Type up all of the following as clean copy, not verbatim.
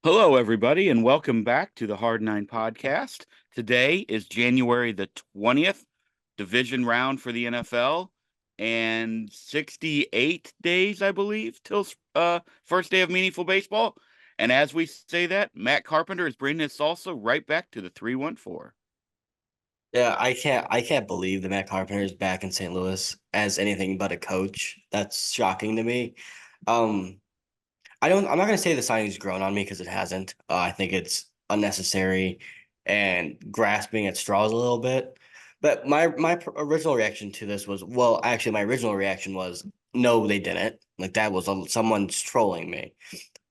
Hello, everybody, and welcome back to the Hard Nine podcast. Today is January the 20th, division round for the NFL, and 68 days, I believe, till first day of meaningful baseball. And as we say that, Matt Carpenter is bringing his salsa right back to the 314. Yeah, I can't believe that Matt Carpenter is back in St. Louis as anything but a coach. That's shocking to me. Um, I'm not gonna say the signing's grown on me because it hasn't. I think it's unnecessary and grasping at straws a little bit. But original reaction to this was, well, actually, my original reaction was, no, they didn't. Like that was someone's trolling me.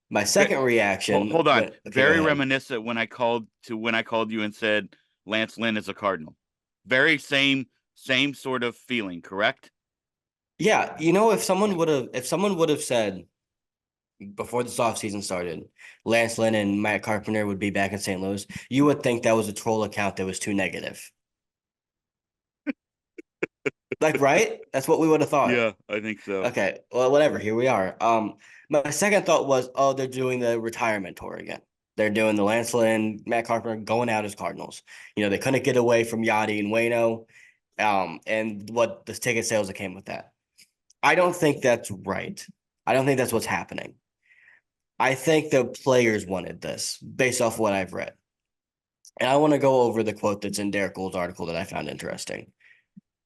My second reaction Hold on. went, okay, go Very ahead. reminiscent when I called you and said Lance Lynn is a Cardinal. Very same sort of feeling, correct? Yeah, if someone would have said before this offseason started, Lance Lynn and Matt Carpenter would be back in St. Louis, you would think that was a troll account that was too negative. Like, right? That's what we would have thought. Yeah, I think so. Okay, well, whatever. Here we are. My second thought was, oh, they're doing the retirement tour again. They're doing the Lance Lynn, Matt Carpenter going out as Cardinals. They couldn't get away from Yachty and Wayno, and what the ticket sales that came with that. I don't think that's right. I don't think that's what's happening. I think the players wanted this based off what I've read. And I want to go over the quote that's in Derek Gould's article that I found interesting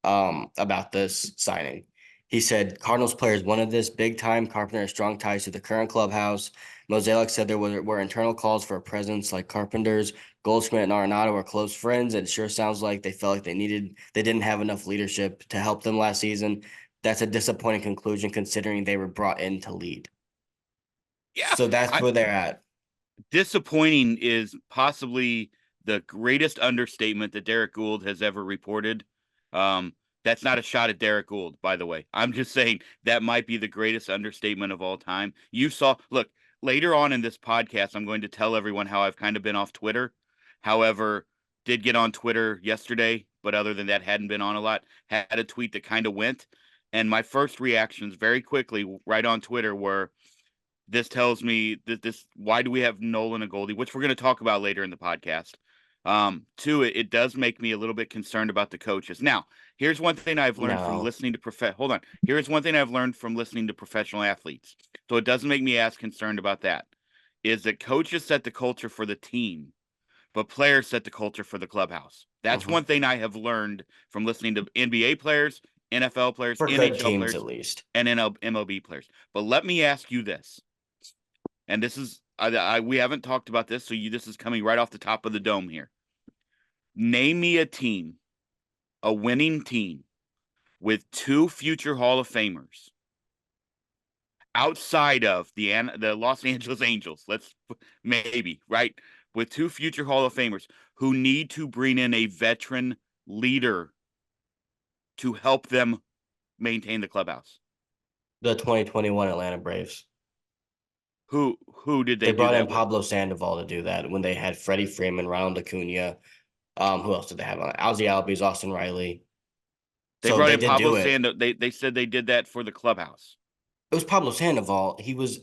about this signing. He said, Cardinals players wanted this big time. Carpenter has strong ties to the current clubhouse. Mosaic said there were internal calls for a presence like Carpenter's. Goldschmidt and Arenado were close friends. It sure sounds like they felt like they didn't have enough leadership to help them last season. That's a disappointing conclusion considering they were brought in to lead. Yeah, So that's I where they're at. disappointing is possibly the greatest understatement that Derek Gould has ever reported. That's not a shot at Derek Gould, by the way. I'm just saying that might be the greatest understatement of all time. Look, later on in this podcast, I'm going to tell everyone how I've kind of been off Twitter. However, did get on Twitter yesterday, but other than that, hadn't been on a lot. Had a tweet that kind of went. And my first reactions very quickly right on Twitter were, this tells me that this why do we have Nolan and Goldie, which we're going to talk about later in the podcast. Two, it does make me a little bit concerned about the coaches. Now, here's one thing I've learned from No. listening to hold on. Here's one thing I've learned from listening to professional athletes. So it doesn't make me as concerned about that. Is that coaches set the culture for the team, but players set the culture for the clubhouse. That's Mhm. one thing I have learned from listening to NBA players, NFL players, For good NHL teams, players, at least. and MLB players. But let me ask you this, and this is we haven't talked about this, so this is coming right off the top of the dome here. Name me a team, a winning team with two future Hall of Famers outside of the Los Angeles Angels. Let's maybe right with two future Hall of Famers who need to bring in a veteran leader to help them maintain the clubhouse. The 2021 Atlanta Braves. Who did They they do brought in that with? Pablo Sandoval to do that when they had Freddie Freeman, Ronald Acuna. Who else did they have on it? Ozzie Albies, Austin Riley. They So brought they in did Pablo do it. Sandoval. They said they did that for the clubhouse. It was Pablo Sandoval. He was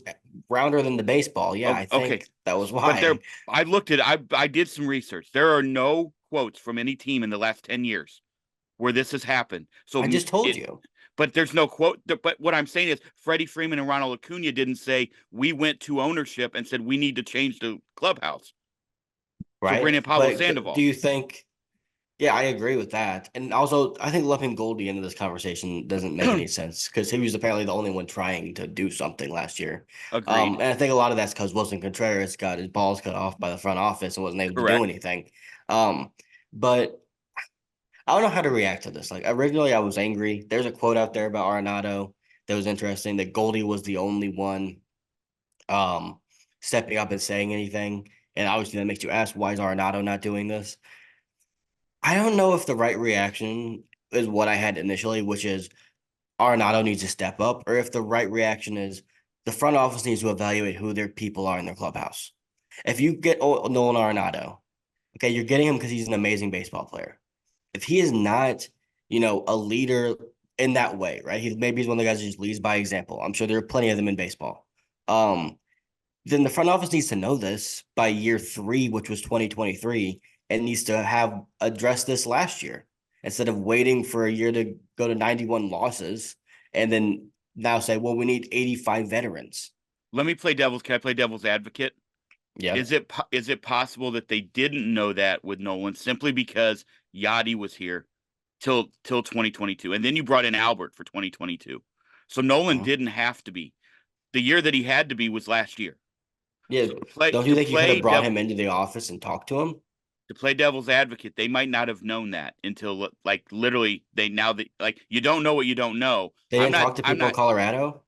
rounder than the baseball. Yeah, Oh, I okay, think that was but why. I looked at. I did some research. There are no quotes from any team in the last 10 years where this has happened. I just told it, you, but there's no quote. But what I'm saying is, Freddie Freeman and Ronald Acuna didn't say we went to ownership and said we need to change the clubhouse. So bring right? in Pablo But do Sandoval. you think? Yeah, I agree with that. And also, I think lumping Goldie into this conversation doesn't make any sense because he was apparently the only one trying to do something last year. Agreed. And I think a lot of that's because Wilson Contreras got his balls cut off by the front office and wasn't able to do Correct. anything. But I don't know how to react to this. Like originally, I was angry. There's a quote out there about Arenado that was interesting. That Goldie was the only one um stepping up and saying anything, and obviously that makes you ask, why is Arenado not doing this? I don't know if the right reaction is what I had initially, which is Arenado needs to step up, or if the right reaction is the front office needs to evaluate who their people are in their clubhouse. If you get Nolan Arenado, okay, you're getting him because he's an amazing baseball player. If he is not, a leader in that way, right? He's one of the guys who just leads by example. I'm sure there are plenty of them in baseball. Um, then the front office needs to know this by year 3, which was 2023, and needs to have addressed this last year instead of waiting for a year to go to 91 losses and then now say, well, we need 85 veterans. Let me play devil's. Can I play devil's advocate? Yeah. Is it possible that they didn't know that with Nolan simply because Yachty was here till 2022, and then you brought in Albert for 2022, so Nolan Uh-huh. didn't have to be. The year that he had to be was last year. Yeah. So Don't you think you could have brought him into the office and talked to him? to play devil's advocate, they might not have known that until like literally like you don't know what you don't know. They didn't talk to I'm people in not Colorado?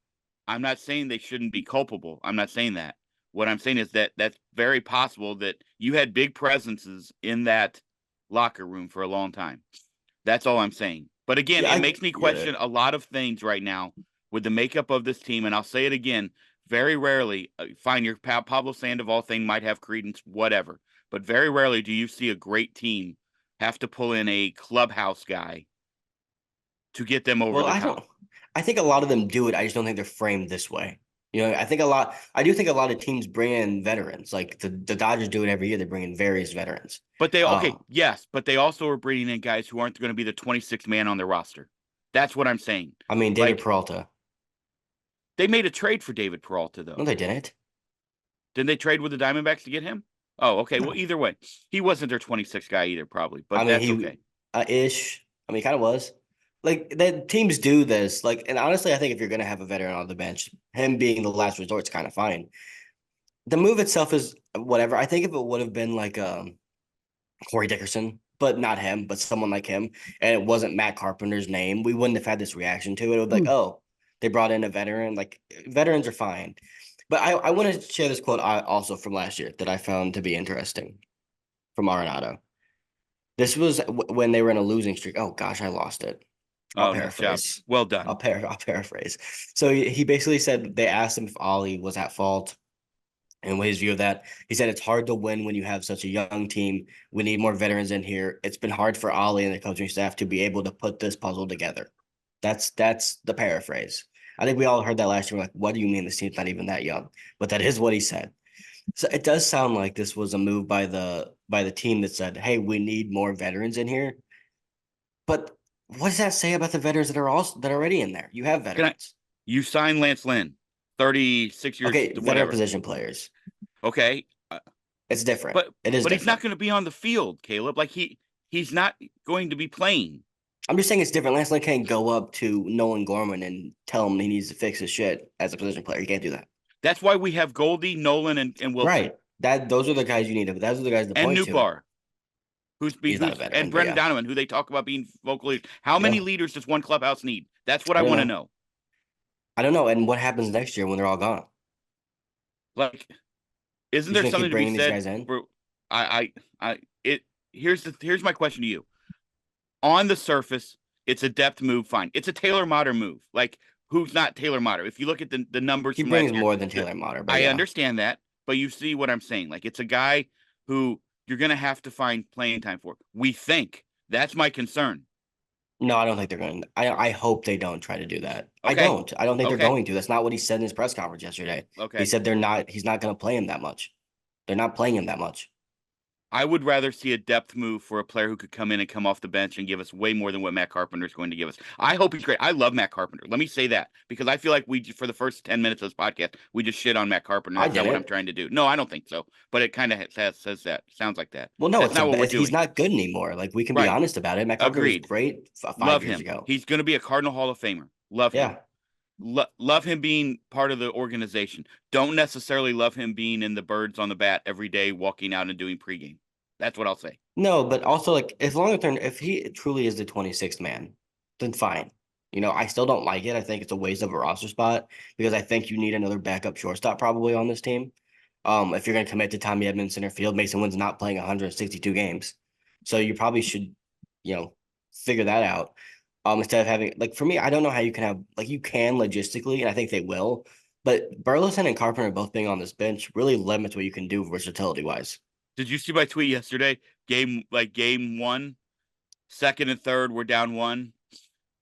I'm not saying they shouldn't be culpable. I'm not saying that. What I'm saying is that that's very possible that you had big presences in that locker room for a long time. That's all I'm saying. But again, Yeah, it I makes me get it. question a lot of things right now with the makeup of this team. And I'll say it again, very rarely, fine, your Pablo Sandoval thing might have credence, whatever. But very rarely do you see a great team have to pull in a clubhouse guy to get them over Well, the I don't. top. I think a lot of them do it. I just don't think they're framed this way. I do think a lot of teams bring in veterans. Like the Dodgers do it every year. They bring in various veterans. But they, okay, Um, yes, but they also are bringing in guys who aren't going to be the 26th man on their roster. That's what I'm saying. I mean, David Like, Peralta. they made a trade for David Peralta, No, though. they didn't. Didn't they trade with the Diamondbacks to get him? Oh, okay. Well, No. either way, he wasn't their 26th guy either, probably, I but mean, that's he okay. ish. I mean, he kind of was. Like the teams do this. Like, and honestly, I think if you're gonna have a veteran on the bench, him being the last resort is kind of fine. The move itself is whatever. I think if it would have been like Corey Dickerson, but not him, but someone like him, and it wasn't Matt Carpenter's name, we wouldn't have had this reaction to it. It would be like, oh, they brought in a veteran. Like veterans are fine. But I want to share this quote also from last year that I found to be interesting from Arenado. This was when they were in a losing streak. Oh gosh, I lost it. I'll Oh, nice job. paraphrase. Well done. I'll paraphrase. So he basically said they asked him if Ollie was at fault and what his view of that. He said it's hard to win when you have such a young team. We need more veterans in here. It's been hard for Ollie and the coaching staff to be able to put this puzzle together. That's the paraphrase. I think we all heard that last year. Like, what do you mean this team's not even that young? But that is what he said. So it does sound like this was a move by the team that said, "Hey, we need more veterans in here." But what does that say about the veterans that are already in there? You have Can I? veterans. You signed Lance Lynn, 36 years, Okay, veteran whatever. position players. Okay, It's different. but It is but he's not different. going to be on the field, Caleb. Like he's not going to be playing. I'm just saying it's different. Lance Lynn can't go up to Nolan Gorman and tell him he needs to fix his shit as a position player. He can't do that. That's why we have Goldie, Nolan, and Wilson Right. Those are the guys you need. Those are the guys to and point to. Nootbaar, He's not a who's and veteran, but Brendan yeah. Donovan, who they talk about being vocal leaders. How Yeah. many leaders does one clubhouse need? That's what I I don't want to know. know. I don't know. And what happens next year when they're all gone? Like, isn't You're just there gonna keep something to be bringing these said guys in? for it here's my question to you. On the surface, it's a depth move, fine. It's a Taylor Motter move. Like, who's not Taylor Motter? If you look at the numbers He from brings last year, more than Taylor Motter, but I yeah. understand that, but you see what I'm saying. Like, it's a guy who you're gonna have to find playing time for. We think. That's my concern. No, I don't think they're going to. I hope they don't try to do that. I Okay. don't. I don't think they're Okay. going to. That's not what he said in his press conference yesterday. He Okay. said he's not going to play him that much. They're not playing him that much. I would rather see a depth move for a player who could come in and come off the bench and give us way more than what Matt Carpenter is going to give us. I hope he's great. I love Matt Carpenter. Let me say that because I feel like for the first 10 minutes of this podcast, we just shit on Matt Carpenter. I That's not what I'm didn't. trying to do. No, I don't think so. But it kind of says that. Sounds like that. Well, no, That's not what we're he's doing. not good anymore. Like we can be Right. honest about it. Matt Carpenter was Agreed. great 5 Love years him. ago. He's going to be a Cardinal Hall of Famer. Love him. Yeah. Love him being part of the organization. Don't necessarily love him being in the birds on the bat every day, walking out and doing pregame. That's what I'll say. No, but also like as long as if he truly is the 26th man, then fine. I still don't like it. I think it's a waste of a roster spot because I think you need another backup shortstop probably on this team. If you're going to commit to Tommy Edmonds center field, Mason Wynn's not playing 162 games, so you probably should, you know, figure that out. Instead of having like for me, I don't know how you can have like you can logistically, and I think they will, but Burleson and Carpenter both being on this bench really limits what you can do versatility wise. Did you see my tweet yesterday? Game one, second and third, we're down one.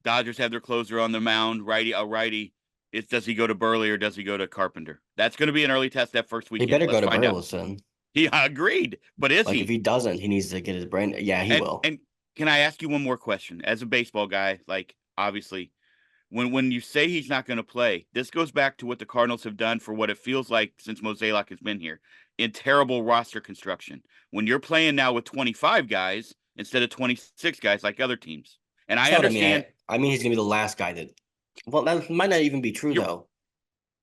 Dodgers have their closer on the mound, righty. It's does he go to Burley or does he go to Carpenter? That's going to be an early test that first He weekend. better Let's go to find out. Burleson. He agreed, but is Like if he? he doesn't, he needs to get his brain. Yeah, he And will. and can I ask you one more question? As a baseball guy, like obviously, when you say he's not going to play, this goes back to what the Cardinals have done for what it feels like since Mozeliak has been here in terrible roster construction. When you're playing now with 25 guys instead of 26 guys like other teams, and That's I not what I mean. understand I mean he's gonna be the last guy that. Well, that might not even be true you're though.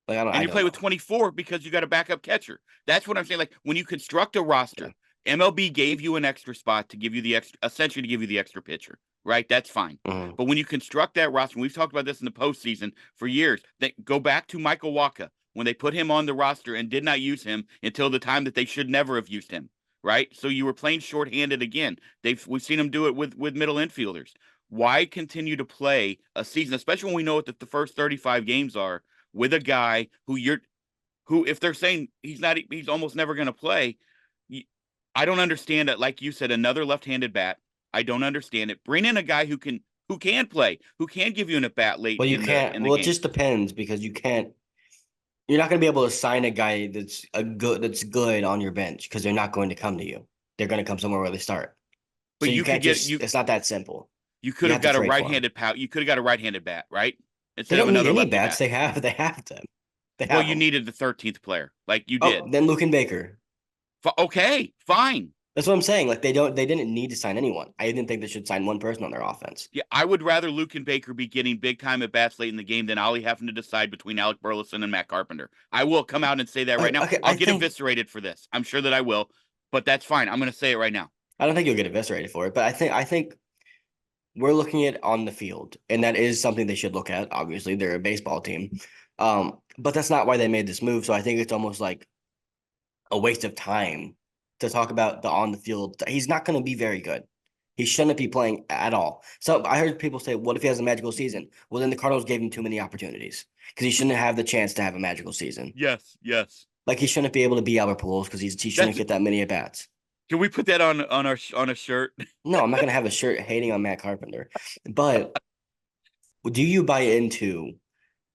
Like I don't. and I you don't play with know. 24 because you got a backup catcher. That's what I'm saying. Like when you construct a Yeah. roster, MLB gave you an extra spot to give you the extra, essentially to give you the extra pitcher, right? That's fine. Mhm. But when you construct that roster, and we've talked about this in the postseason for years, that go back to Michael Waka when they put him on the roster and did not use him until the time that they should never have used him, right? So you were playing shorthanded again. We've seen him do it with middle infielders. Why continue to play a season, especially when we know what the first 35 games are, with a guy who, if they're saying he's almost never going to play, I don't understand it. Like you said, another left-handed bat. I don't understand it. Bring in a guy who can play, who can give you an at bat late Well, you in the can't. in the Well, it game. just depends because you can't. You're not gonna be able to sign a guy that's good on your bench because they're not going to come to you. They're gonna come somewhere where they start. So But you you could can't get just. It's not that simple. you could You have have to got a trade for them. right-handed pout. You could have got a right-handed bat, right? They Instead of don't need another any lefty bats. bat. They have them. They Well, have you them. needed the 13th player, like you Oh, did. then Luke and Baker. Okay, fine. That's what I'm saying. Like they didn't need to sign anyone. I didn't think they should sign one person on their offense. Yeah, I would rather Luke and Baker be getting big time at bats late in the game than Ollie having to decide between Alec Burleson and Matt Carpenter. I will come out and say that right now. Okay, I'll get eviscerated for this. I'm sure that I will, but that's fine. I'm going to say it right now. I don't think you'll get eviscerated for it, but I think we're looking at on the field, and that is something they should look at. Obviously, they're a baseball team, but that's not why they made this move. So I think it's almost like a waste of time to talk about the on the field. He's not going to be very good. He shouldn't be playing at all. So I heard people say, "What if he has a magical season?" Well, then the Cardinals gave him too many opportunities because he shouldn't have the chance to have a magical season. Yes, yes. Like he shouldn't be able to be Albert Pujols because he shouldn't That's get that many at bats. Can we put that on a shirt? No, I'm not gonna have a shirt hating on Matt Carpenter, but do you buy into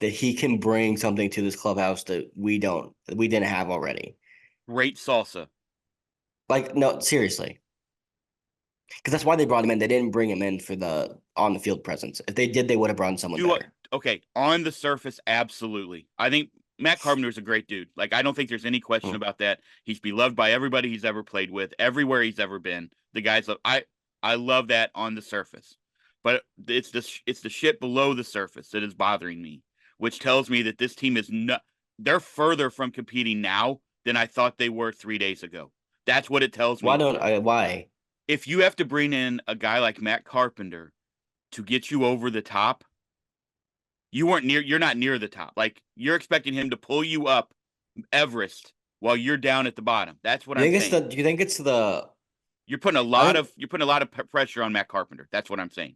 that he can bring something to this clubhouse that we didn't have already? Great salsa. Like, no, seriously, because that's why they brought him in. They didn't bring him in for the on the field presence. If they did, they would have brought in someone Do better. okay on the surface, absolutely. I think Matt Carpenter is a great dude. Like I don't think there's any question Mm. about that. He's beloved by everybody he's ever played with, everywhere he's ever been. The guys love. I love that on the surface, but it's the shit below the surface that is bothering me, which tells me that this team is not. They're further from competing now than I thought they were 3 days ago. That's what it tells Why me. don't I? Why? If you have to bring in a guy like Matt Carpenter to get you over the top, you're not near the top. Like you're expecting him to pull you up Everest while you're down at the bottom. That's what You I'm think it's the? saying. Do you think it's the? I I think you're putting a lot of pressure on Matt Carpenter. That's what I'm saying.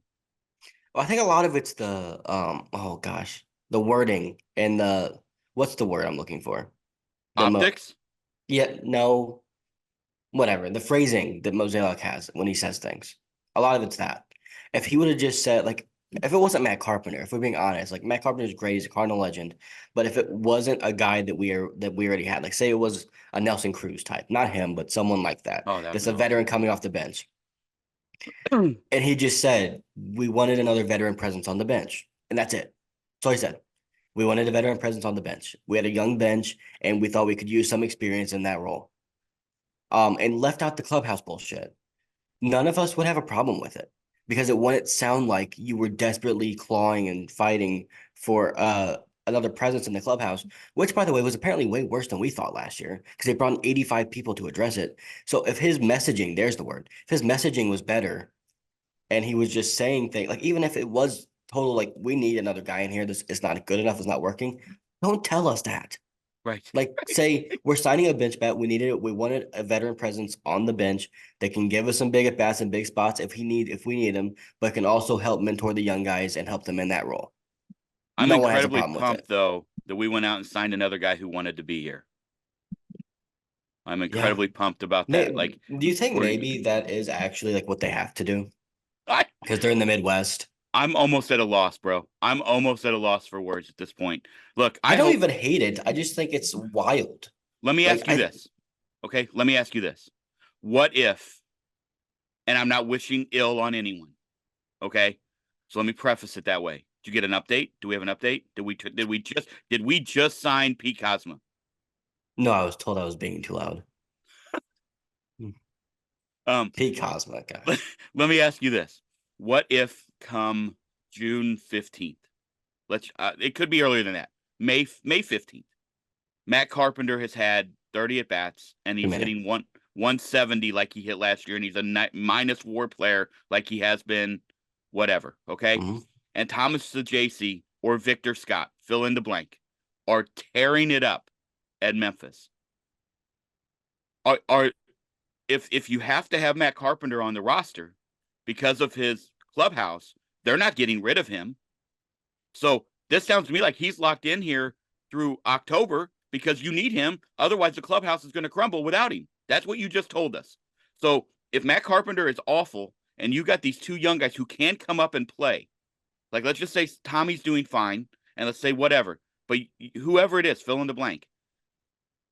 I think a lot of it's the oh gosh, the wording and the what's the word I'm looking for? The Optics? yeah, no, whatever. The phrasing that Mosaic has when he says things. A lot of it's that. If he would have just said like if it wasn't Matt Carpenter, if we're being honest, like Matt Carpenter is great, he's a Cardinal legend. But if it wasn't a guy that we already had, like say it was a Nelson Cruz type, not him, but someone like that, Oh, that would have that's been a veteran awesome. coming off the bench. And he just said, we wanted another veteran presence on the bench. And that's it. That's all he said. We wanted a veteran presence on the bench. We had a young bench and we thought we could use some experience in that role. And left out the clubhouse bullshit. None of us would have a problem with it because it wouldn't sound like you were desperately clawing and fighting for another presence in the clubhouse, which by the way was apparently way worse than we thought last year because they brought in 85 people to address it. So if his messaging, there's the word, if his messaging was better and he was just saying things like even if it was total like we need another guy in here, this is not good enough, it's not working. Don't tell us that. Right. Like say we're signing a bench bat. We wanted a veteran presence on the bench that can give us some big at bats and big spots if we need them, but can also help mentor the young guys and help them in that role. I'm No one has a incredibly problem with pumped it. though that we went out and signed another guy who wanted to be here. I'm Yeah. incredibly pumped about that. Like Do you think we're maybe that is actually like what they have to do? I Because they're in the Midwest. I'm almost at a loss, bro. I'm almost at a loss for words at this point. Look, I I don't hope. even hate it. I just think it's wild. Let me Like ask you this. Okay, let me ask you this. What if, and I'm not wishing ill on anyone, okay? So let me preface it that way. Did you get an update? Do we have an update? Did we just sign Pete Cosma? no, I was told I was being too loud. Um, Pete Cosma, let, gosh. let me ask you this. What if come June 15th? It could be earlier than that. May 15th. Matt Carpenter has had 30 at bats and Too he's many. hitting 170 like he hit last year, and he's a minus WAR player like he has been, whatever. Okay, Mhm. and Thomas Sajacy or Victor Scott, fill in the blank, are tearing it up at Memphis. Are if you have to have Matt Carpenter on the roster because of his clubhouse, they're not getting rid of him. So this sounds to me like he's locked in here through October because you need him. Otherwise, the clubhouse is going to crumble without him. That's what you just told us. So if Matt Carpenter is awful and you got these two young guys who can come up and play, like let's just say Tommy's doing fine and let's say whatever, but whoever it is, fill in the blank.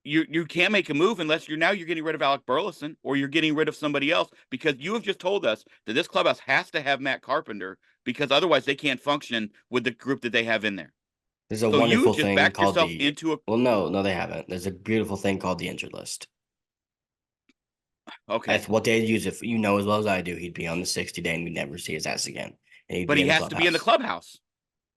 You can't make a move unless you're getting rid of Alec Burleson or you're getting rid of somebody else because you have just told us that this clubhouse has to have Matt Carpenter because otherwise they can't function with the group that they have in there. There's a So you wonderful just thing backed called yourself the into a well, no, they haven't. There's a beautiful thing called the injured list. okay, That's what they use. If you know as well as I do, he'd be on the 60-day and we'd never see his ass again. And he'd but be he in the has to be in the clubhouse. clubhouse.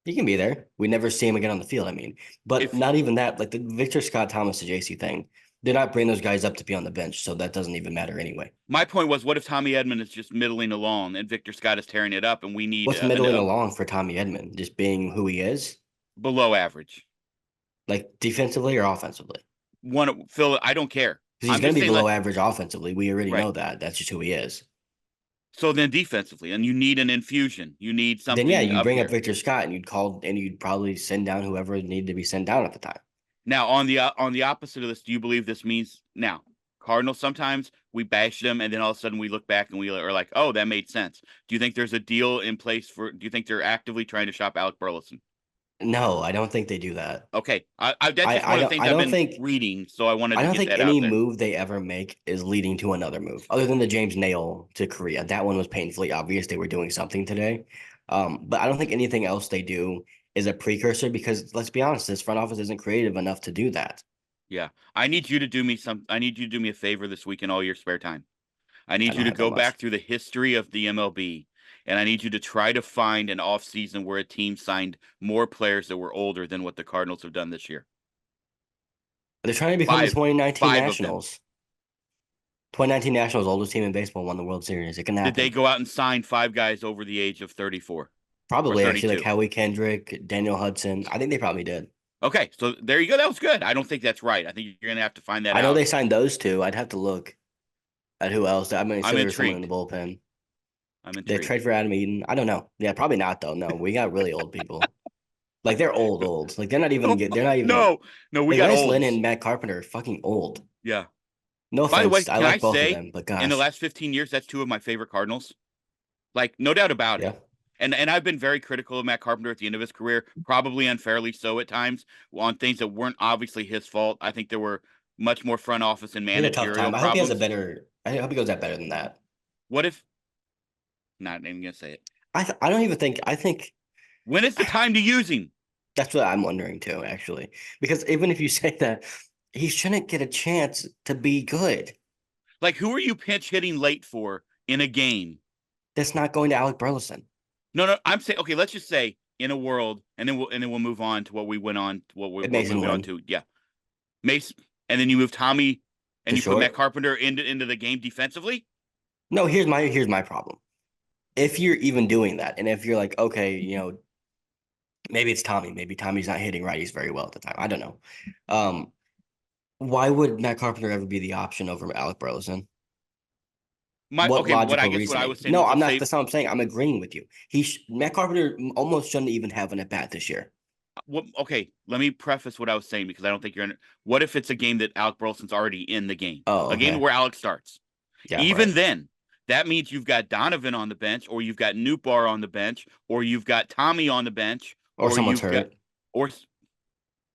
He can be there. We never see him again on the field. I mean, but If not even that. Like the Victor Scott Thomas to JC thing, they're not bringing those guys up to be on the bench, so that doesn't even matter anyway. my point was, what if Tommy Edmond is just middling along and Victor Scott is tearing it up, and we need What's middling along for Tommy Edmond? Just being who he is, below average like defensively or offensively? one? Phil, I don't care. Because he's I'm going just to be saying, below like, average offensively. We already right. know that. That's just who he is. So then defensively, and you need an infusion. You need Then yeah, something you'd up bring up here. Victor Scott and you'd call and you'd probably send down whoever needed to be sent down at the time. Now, on the opposite of this, do you believe this means now Cardinals? Sometimes we bash them, and then all of a sudden we look back and we are like, "Oh, that made sense." Do you think there's a deal in place for? Do you think they're actively trying to shop Alec Burleson? No, I don't think they do that. Okay, that's just one of the things I I've don't been think reading, so I wanted I to don't get think that out any there. move they ever make is leading to another move, other than the James Nail to Korea. That one was painfully obvious they were doing something today. But I don't think anything else they do is a precursor because let's be honest, this front office isn't creative enough to do that. Yeah, I need you to do me some. I need you to do me a favor this week in all your spare time. I I need you don't to have that go much. back through the history of the MLB, and I need you to try to find an offseason where a team signed more players that were older than what the Cardinals have done this year. They're trying to become the Five, 2019 five of them. Nationals. 2019 Nationals, oldest team in baseball, won the World Series. It can Did they happen. go out and sign five guys over the age of 34 or Probably actually like 32? Howie Kendrick, Daniel Hudson. I think they probably did. Okay, so there you go. That was good. I don't think that's right. I think you're going to have to find that I know out. they signed those two. I'd have to look at who else. I mean, I'm sure there was someone in the intrigued. bullpen. I'm They intrigued. trade for Adam Eaton. I don't know. Yeah, probably not though. No, we got really old people. Like they're old, old. Like they're not even No, get. They're not even no, no, we like got Lance Lynn and olds. Matt Carpenter are fucking old. Yeah. No By the way, offense, I can I like both of say them, but in the gosh, last 15 years, that's two of my favorite Cardinals? Like, no doubt about it. yeah, And I've been very critical of Matt Carpenter at the end of his career, probably unfairly so at times, on things that weren't obviously his fault. I think there were much more front office and he had a tough managerial time. I hope he has a problems. better. I hope he goes that better than that. What if not even gonna say it? I don't even think. I think When is the time to use him? that's what I'm wondering too, actually, because even if you say that, he shouldn't get a chance to be good. Like, who are you pinch hitting late for in a game? That's not going to Alec Burleson. No, no, I'm saying okay, let's just say in a world, and then we'll move on to what we went on to It what makes we him went on win to. Yeah. Mace, and then you move Tommy to and you put Matt short. Carpenter into the game defensively. No, here's my problem. If you're even doing that, and if you're like, okay, maybe it's Tommy, maybe Tommy's not hitting righties very well at the time. I don't know. Um, why would Matt Carpenter ever be the option over Alec Burleson? My What okay, what I logical guess what I reasoning? was saying No, was I'm let's not. say That's not what I'm saying. I'm agreeing with you. Matt Carpenter almost shouldn't even have an at bat this year. okay, let me preface what I was saying because I don't think you're in. What if it's a game that Alec Burleson's already in the game, Oh, a game okay. where Alex starts? Yeah, Even right. then, that means you've got Donovan on the bench, or you've got Newbar on the bench, or you've got Tommy on the bench, or someone's hurt. Or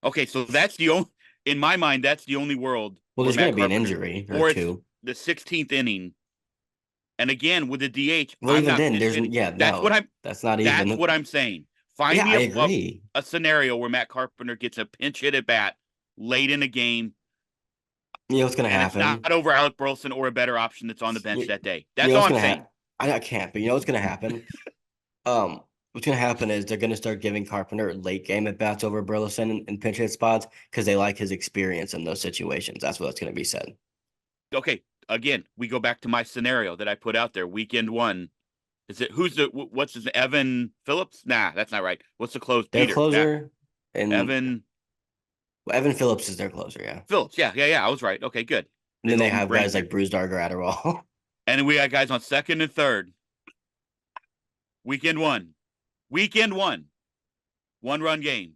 okay, so that's the only, in my mind, that's the only world Well, where there's going Matt to be an Carpenter, injury or or it's two. the 16th inning. And again, with the DH, Well, I'm even not then, pinch there's hitting. no. That's not That's even. what I'm saying. Find Yeah, me I agree. a scenario where Matt Carpenter gets a pinch hit at bat late in a game, You know what's going to and it's happen? not over Alec Burleson or a better option that's on the bench You, that day. you That's know all what's I'm going to saying. happen? I can't, but you know what's going to happen? What's going to happen is they're going to start giving Carpenter late game at bats over Burleson and pinch hit spots because they like his experience in those situations. That's what's going to be said. Okay, again, we go back to my scenario that I put out there. Weekend one. Is it what's his Evan Phillips? Nah, that's not right. What's the close? Their Peter. closer and Evan Evan Phillips is their closer, yeah. Phillips. Yeah. I was right. Okay, good. And Big then they old have brain guys here. like Bruce Darger Adderall. And then we got guys on second and third. Weekend one. 1-run game.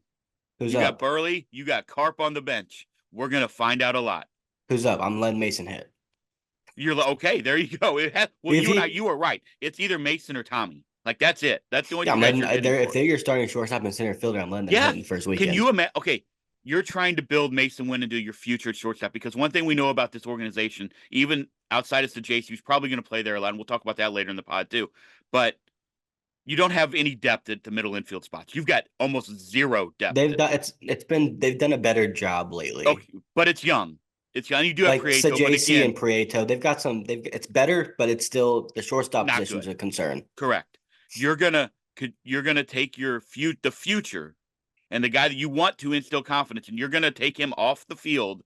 Who's You up? got Burley. You got Carp on the bench. We're gonna find out a lot. Who's up? I'm letting Mason hit. You're like, okay, there you go. You were right. It's either Mason or Tommy. Like that's it. That's the only Yeah, two I'm guys letting you're hitting if for. they're your starting shortstop and center fielder, I'm letting them Yeah. hit in the first Can weekend. you imagine? Okay, you're trying to build Mason Wynn into your future shortstop, because one thing we know about this organization, even outside of JC, who's probably going to play there a lot, and we'll talk about that later in the pod too, but you don't have any depth at the middle infield spots. You've got almost zero depth. They've done a better job lately. Okay, but it's young. It's young. You do have Like Prieto, but JC again, and Prieto, they've got some. It's better, but it's still the shortstop not position is good. a concern. Correct. You're gonna take the future and the guy that you want to instill confidence in. You're gonna take him off the field,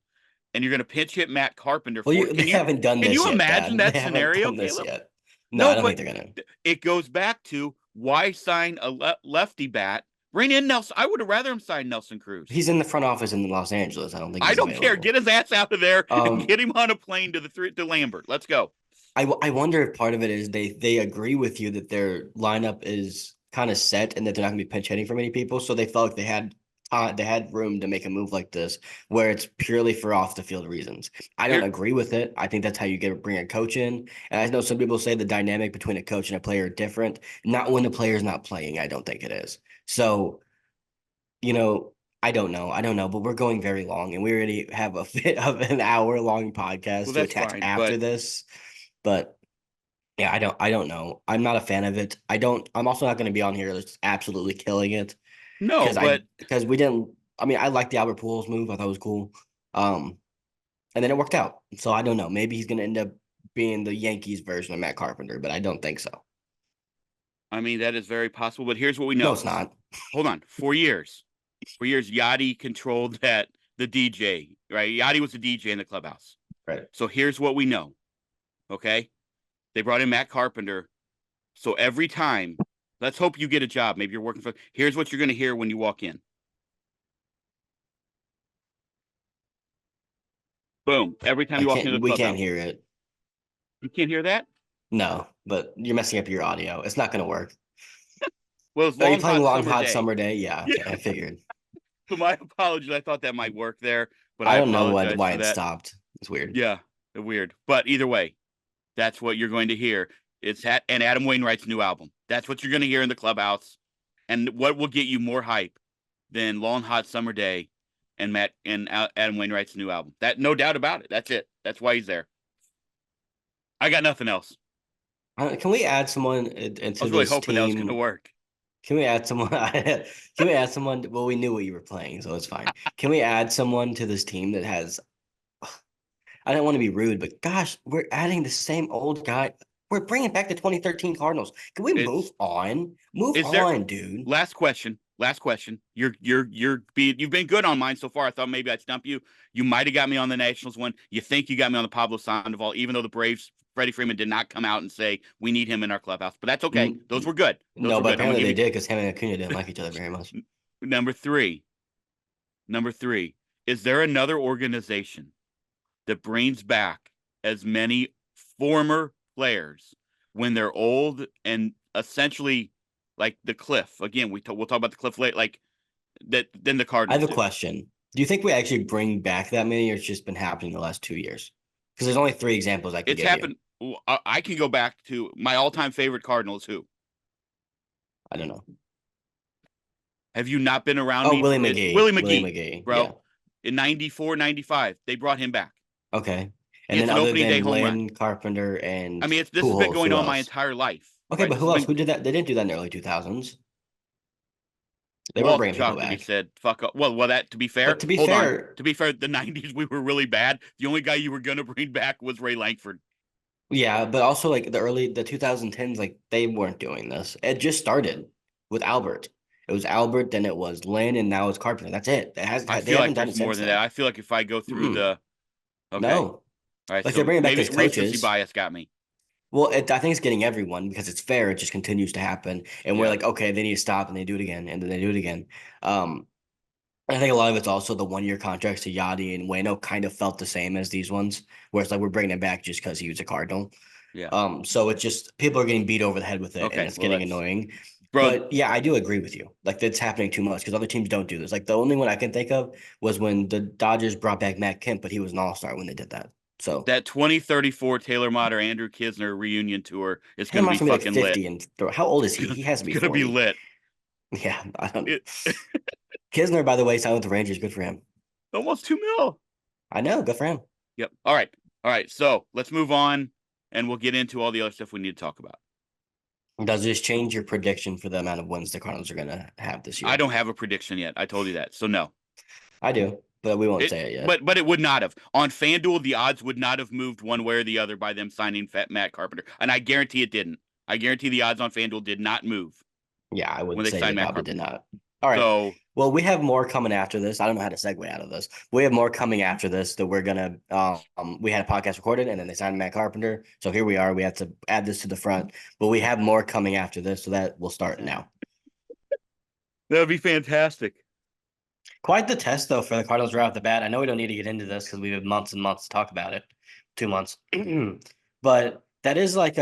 and you're gonna pinch hit Matt Carpenter Well, for. they haven't done Can this you yet, imagine Dad. that They haven't scenario, done this Caleb? yet. No, I No, don't think but they're gonna. it goes back to why sign a lefty bat. Bring in Nelson. I would have rather him sign Nelson Cruz. He's in the front office in Los Angeles. I don't think I he's don't care. available. Get his ass out of there and get him on a plane to Lambert. Let's go. I wonder if part of it is they agree with you that their lineup is kind of set and that they're not going to be pinch hitting for many people, so they felt like they had room to make a move like this where it's purely for off the field reasons. I don't agree with it. I think that's how you bring a coach in. And I know some people say the dynamic between a coach and a player are different. Not when the player's not playing. I don't think it is. So, I don't know, but we're going very long, and we already have a bit of an hour-long podcast to That's attach fine, after this. But yeah, I don't know. I'm not a fan of it. I'm also not going to be on here just absolutely killing it No, but because we didn't. I mean, I like the Albert Pujols move. I thought it was cool. And then it worked out. So I don't know. Maybe he's going to end up being the Yankees version of Matt Carpenter, but I don't think so. I mean, that is very possible. But here's what we know. No, it's not. Hold on. 4 years. 4 years, Yachty controlled the DJ, right? Yachty was the DJ in the clubhouse. Right. So here's what we know. Okay. They brought in Matt Carpenter. So every time, let's hope you get a job. Maybe you're working for. Here's what you're going to hear when you walk in. Boom. Every time you walk into the clubhouse. We can't hear it. You can't hear that? No, but you're messing up your audio. It's not going to work. Well, it's Are you playing Long Hot Summer Day? Yeah, okay, I figured. So my apologies. I thought that might work there, but I don't know why it stopped. It's weird. Yeah, weird. But either way, that's what you're going to hear. And Adam Wainwright's new album. That's what you're going to hear in the clubhouse. And what will get you more hype than Long Hot Summer Day and Adam Wainwright's new album? That, no doubt about it. That's it. That's why he's there. I got nothing else. Can we add someone into I was really hoping team? that was going to work. Can we add someone? Can we add someone? Well, we knew what you were playing, so it's fine. Can we add someone to this team that has? I don't want to be rude, but gosh, we're adding the same old guy. We're bringing back the 2013 Cardinals. Can we move on? Move on, dude. Last question. You've been good on mine so far. I thought maybe I'd stump you. You might have got me on the Nationals one. You think you got me on the Pablo Sandoval, even though the Braves, Freddie Freeman did not come out and say we need him in our clubhouse. But that's okay. Those were good. But apparently they did because him and Acuna didn't like each other very much. Number three. Is there another organization that brings back as many former players when they're old and essentially like the Cliff? Again, we'll talk about the Cliff later, like that. Then the Cardinals. I have a question. Do you think we actually bring back that many, or it's just been happening the last 2 years? Because there's only 3 examples I can give you. I can go back to my all-time favorite Cardinals. Who? I don't know. Have you not been around Oh, me? Willie It's McGee. Willie Willie McGee, McGee. Yeah. bro. In 94, 95, they brought him back. Okay. He And then hits an other opening day than home run. Lynn, Carpenter, I and mean, this has been Pujols, going who on my else? entire life, Okay, right? but This has who else? been Who did that? They didn't do that in the early 2000s. They weren't Walter bringing people Jocketty back. said, "Fuck up." Well, that to be fair, But to be hold on. fair, To be fair, the 90s we were really bad. The only guy you were gonna bring back was Ray Lankford. yeah, but also like the 2010s, like they weren't doing this. It just started with Albert. It was Albert, then it was Lynn, and now it's Carpenter. That's it. I They feel haven't like done it there's more since than that. then. I feel like if I go through Mm-mm. the okay, No, all right, like they're so bringing back maybe those recency coaches. bias got me. Well, I think it's getting everyone because it's fair. It just continues to happen, and we're Yeah, like, okay, they need to stop, and they do it again, and then they do it again. Um, I think a lot of it's also the 1 year contracts to Yachty and Wayno kind of felt the same as these ones, where it's like we're bringing him back just because he was a Cardinal. yeah. So it's just people are getting beat over the head with it, and Okay, it's well getting that's annoying. bro. But yeah, I do agree with you. Like that's happening too much because other teams don't do this. Like the only one I can think of was when the Dodgers brought back Matt Kemp, but he was an all-star when they did that. So That 2034 Taylor Motter Andrew Kisner reunion tour is Taylor gonna be Mott's gonna be like fucking lit. 50 and how old is It's he? gonna He has to it's be gonna be 40. lit. Yeah, I don't know. It Kisner, by the way, signed with the Rangers. Good for him. almost 2 mil. I know. Good for him. Yep. All right. So let's move on, and we'll get into all the other stuff we need to talk about. Does this change your prediction for the amount of wins the Cardinals are gonna have this I year? don't have a prediction yet. I told you that, so no. I do, but we won't It, say it yet. but it would not have on FanDuel. The odds would not have moved one way or the other by them signing Matt Carpenter, and I guarantee it didn't. I guarantee the odds on FanDuel did not move Yeah, I when would they say they signed Matt probably did Carpenter. not. All right. So Well, we have more coming after this. I don't know how to segue out of this. We have more coming after this that we're gonna. We had a podcast recorded, and then they signed Matt Carpenter. So here we are. We have to add this to the front, but we have more coming after this, so that will start now. that would be fantastic. Quite the test, though, for the Cardinals right off the bat. I know we don't need to get into this because we have months and months to talk about it. 2 months. But that is like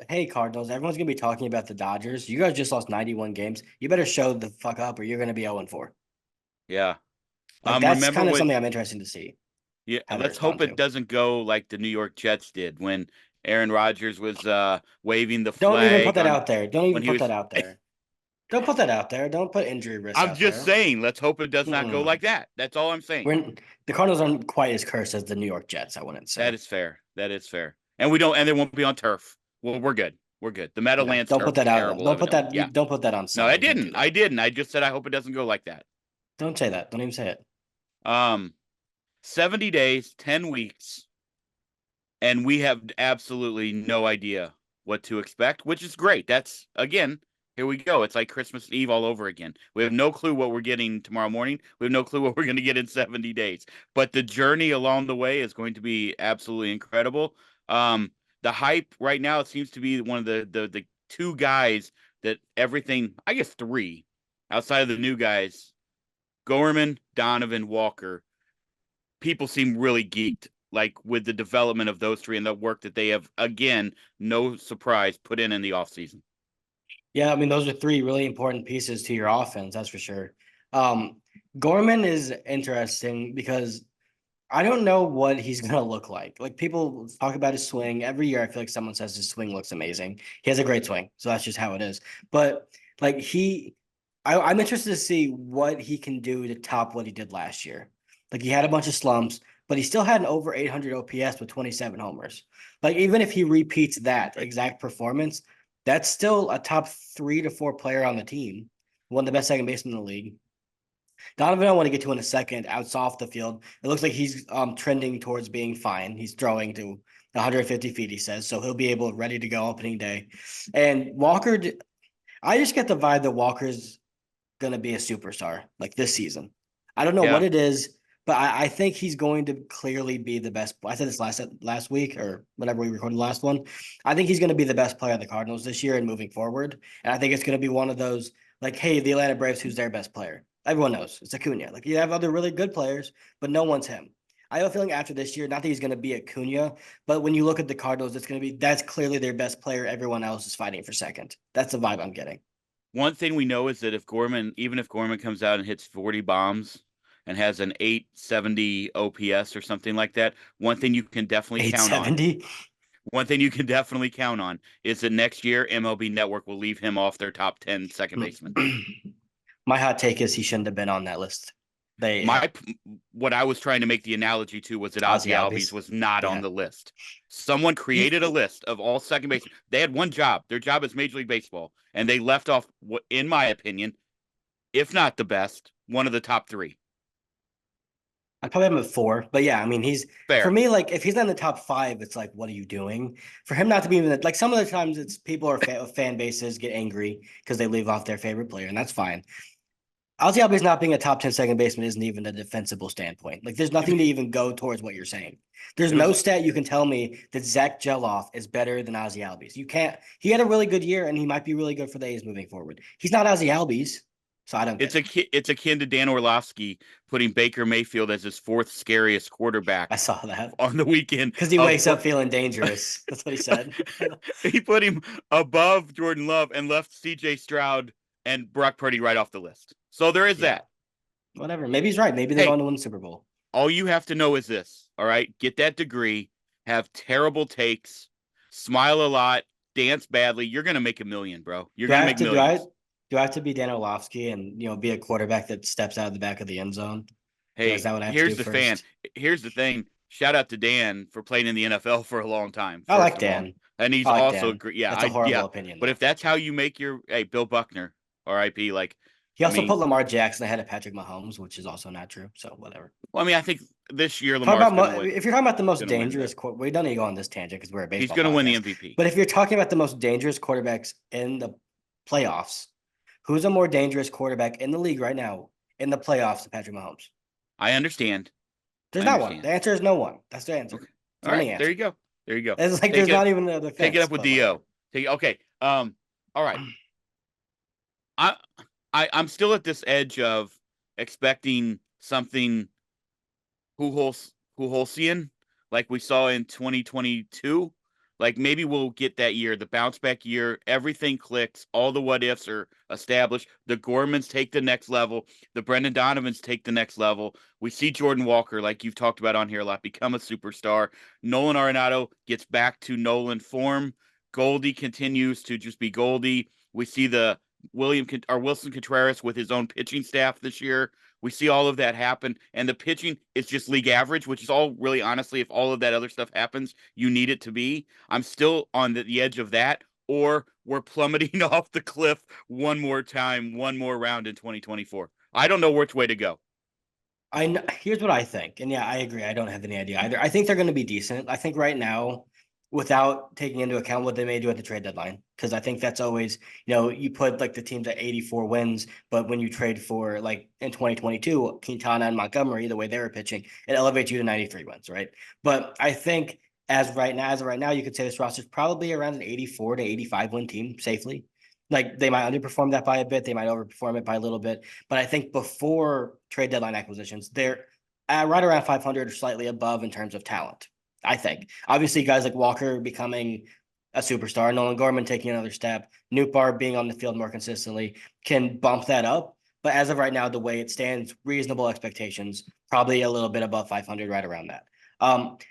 hey, Cardinals, everyone's gonna be talking about the Dodgers. You guys just lost 91 games. You better show the fuck up or you're gonna be 0-4. Yeah. Like that's Remember kind of what? something I'm interested to see Yeah. how they Let's hope respond it to. doesn't go like the New York Jets did when Aaron Rodgers was waving the Don't even put flag that on out there. Don't even when he put was. that out there. Don't put that out there. Don't put injury risks I'm out just there. saying. Let's hope it does not go Mm-mm. like that. That's all I'm saying. The Cardinals aren't quite as cursed as the New York Jets, I wouldn't That say. is fair. That is fair. And we don't, and they won't be on turf. Well, we're good. We're good. The Yeah, Meadowlands don't put turf is that out. terrible, evidently. Yeah. Don't put that on No, I Sunday. Don't do didn't. I that. didn't. I just said I hope it doesn't go like that. Don't say that. Don't even say it. Um, 70 days, 10 weeks, and we have absolutely no idea what to expect, which is great. That's again, here we go. It's like Christmas Eve all over again. We have no clue what we're getting tomorrow morning. We have no clue what we're going to get in 70 days. But the journey along the way is going to be absolutely incredible. The hype right now, it seems to be one of the two guys that everything, I guess three, outside of the new guys, Gorman, Donovan, Walker, people seem really geeked like with the development of those three and the work that they have, again, no surprise, put in the offseason. Yeah, I mean, those are three really important pieces to your offense, that's for sure. Um, Gorman is interesting because I don't know what he's gonna look like. Like people talk about his swing every year. I feel like someone says his swing looks amazing. He has a great swing, so that's just how it is. But like I'm interested to see what he can do to top what he did last year. Like he had a bunch of slumps, but he still had an over 800 OPS with 27 homers. Like even if he repeats that exact performance, that's still a top 3 to 4 player on the team, one of the best second basemen in the league. Donovan, I want to get to in a second. Outside off the field, it looks like he's trending towards being fine. He's throwing to 150 feet, he says, so he'll be able ready to go opening day. And Walker, I just get the vibe that Walker's gonna be a superstar like this season. I don't know what Yeah. it is, but I think he's going to clearly be the best. I said this last week or whenever we recorded the last one. I think he's going to be the best player of the Cardinals this year and moving forward. And I think it's going to be one of those like, hey, the Atlanta Braves, who's their best player? Everyone knows it's Acuna. Like you have other really good players, but no one's him. I have a feeling after this year, not that he's going to be Acuna, but when you look at the Cardinals, it's going to be that's clearly their best player. Everyone else is fighting for second. That's the vibe I'm getting. One thing we know is that even if Gorman comes out and hits 40 bombs and has an 870 OPS or something like that, one thing you can definitely count on. 870. one thing you can definitely count on is that next year MLB Network will leave him off their top 10 second baseman. My hot take is he shouldn't have been on that list. What I was trying to make the analogy to was that Ozzy Ozzy Albies Albies. was not Yeah. on the list. Someone created a list of all second basemen. They had one job. Their job is Major League Baseball, and they left off, in my opinion, if not the best, one of the top 3. I'd probably have him at 4, but yeah, I mean, for Fair. me, like if he's not in the top 5, it's like, what are you doing? For him not to be even like some of the times, it's people are fan bases get angry because they leave off their favorite player, and that's fine. Ozzy Albies not being a top 10 second baseman isn't even a defensible standpoint. Like, there's nothing to even go towards what you're saying. There's no stat you can tell me that Zach Geloff is better than Ozzy Albies. You can't. He had a really good year, and he might be really good for the A's moving forward. He's not Ozzy Albies, so I don't get it. It's akin to Dan Orlovsky putting Baker Mayfield as his 4th scariest quarterback I saw that on the weekend because he wakes up feeling dangerous. That's what he said. He put him above Jordan Love and left C.J. Stroud and Brock Purdy right off the list. So there is that. Whatever. Maybe he's right. Maybe they're going to win the Super Bowl. All you have to know is this, all right? Get that degree, have terrible takes, smile a lot, dance badly. You're going to make $1 million, bro. You're going to make millions. Do I have to be Dan Orlovsky and be a quarterback that steps out of the back of the end zone? Hey, is that what I have here's to do the first? fan. Here's the thing. Shout out to Dan for playing in the NFL for a long time. I like Dan. And he's also great. Yeah, that's a horrible opinion. But if that's how you make your Bill Buckner, R.I.P. Like he also put Lamar Jackson ahead of Patrick Mahomes, which is also not true. So whatever. Well, I mean, I think this year if you're talking about the most dangerous, we don't need to go on this tangent because we're a baseball. He's going to win the MVP. But if you're talking about the most dangerous quarterbacks in the playoffs, who's a more dangerous quarterback in the league right now in the playoffs than Patrick Mahomes? I understand. There's not one. The answer is no one. That's the answer. Okay. All right. Answer. There you go. There you go. It's like there's not even another. Take it up with Dio. Okay. All right. I'm still at this edge of expecting something Pujols-ian like we saw in 2022. Like maybe we'll get that year, the bounce back year. Everything clicks. All the what ifs are established. The Gormans take the next level. The Brendan Donovans take the next level. We see Jordan Walker, like you've talked about on here a lot, become a superstar. Nolan Arenado gets back to Nolan form. Goldie continues to just be Goldie. We see the Wilson Contreras with his own pitching staff this year. We see all of that happen, and the pitching is just league average, which is all really, honestly, if all of that other stuff happens, you need it to be. I'm still on the edge of that, or we're plummeting off the cliff one more time, one more round in 2024. I don't know which way to go. Here's what I think, and yeah, I agree. I don't have any idea either. I think they're going to be decent. I think right now, without taking into account what they may do at the trade deadline. Because I think that's always, you put like the teams at 84 wins, but when you trade for like in 2022, Quintana and Montgomery, the way they were pitching, it elevates you to 93 wins, right? But I think as of right now, you could say this roster is probably around an 84 to 85 win team safely. Like they might underperform that by a bit, they might overperform it by a little bit. But I think before trade deadline acquisitions, they're right around 500 or slightly above in terms of talent. I think. Obviously, guys like Walker becoming a superstar, Nolan Gorman taking another step, Nootbaar being on the field more consistently can bump that up. But as of right now, the way it stands, reasonable expectations, probably a little bit above 500, right around that.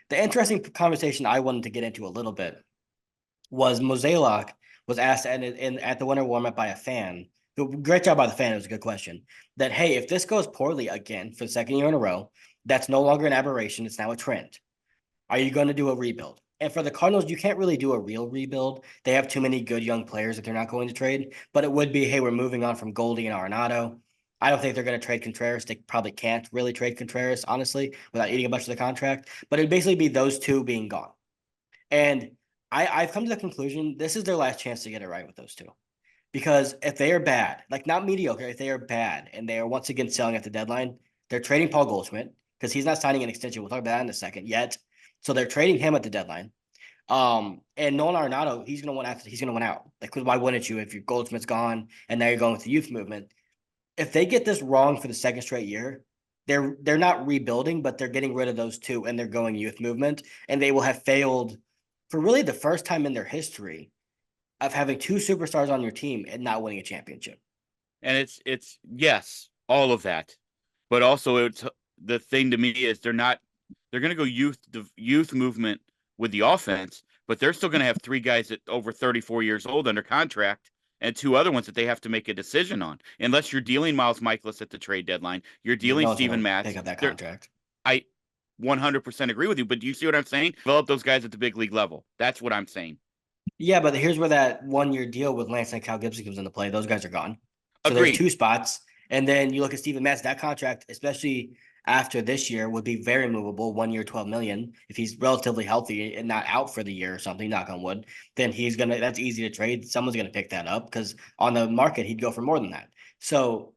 The interesting conversation I wanted to get into a little bit was Mozeliak was asked at the winter warm-up by a fan. Great job by the fan. It was a good question. That, hey, if this goes poorly again for the second year in a row, that's no longer an aberration. It's now a trend. Are you going to do a rebuild? And for the Cardinals, you can't really do a real rebuild. They have too many good young players that they're not going to trade. But it would be, hey, we're moving on from Goldie and Arenado. I don't think they're going to trade Contreras. They probably can't really trade Contreras, honestly, without eating a bunch of the contract. But it'd basically be those two being gone. And I've come to the conclusion this is their last chance to get it right with those two. Because if they are bad, like not mediocre, if they are bad and they are once again selling at the deadline, they're trading Paul Goldschmidt because he's not signing an extension. We'll talk about that in a second yet. So they're trading him at the deadline. And Nolan Arenado, he's gonna win out. Like, why wouldn't you if your Goldschmidt's gone and now you're going with the youth movement? If they get this wrong for the second straight year, they're not rebuilding, but they're getting rid of those two and they're going youth movement, and they will have failed for really the first time in their history of having two superstars on your team and not winning a championship. And it's yes, all of that, but also it's the thing to me is they're going to go youth movement with the offense, but they're still going to have 3 guys at over 34 years old under contract and 2 other ones that they have to make a decision on. Unless you're dealing Miles Michaelis at the trade deadline, you're Yeah, dealing no one's Steven gonna pick Matz. up that contract. I 100% agree with you, but do you see what I'm saying? Develop those guys at the big league level. That's what I'm saying. Yeah, but here's where that 1 year deal with Lance and Cal Gibson comes into play. Those guys are gone. So there's Agreed. 2 spots. And then you look at Steven Matz, that contract, especially after this year, would be very movable. 1 year, 12 million. If he's relatively healthy and not out for the year or something, knock on wood, then that's easy to trade. Someone's gonna pick that up because on the market, he'd go for more than that. So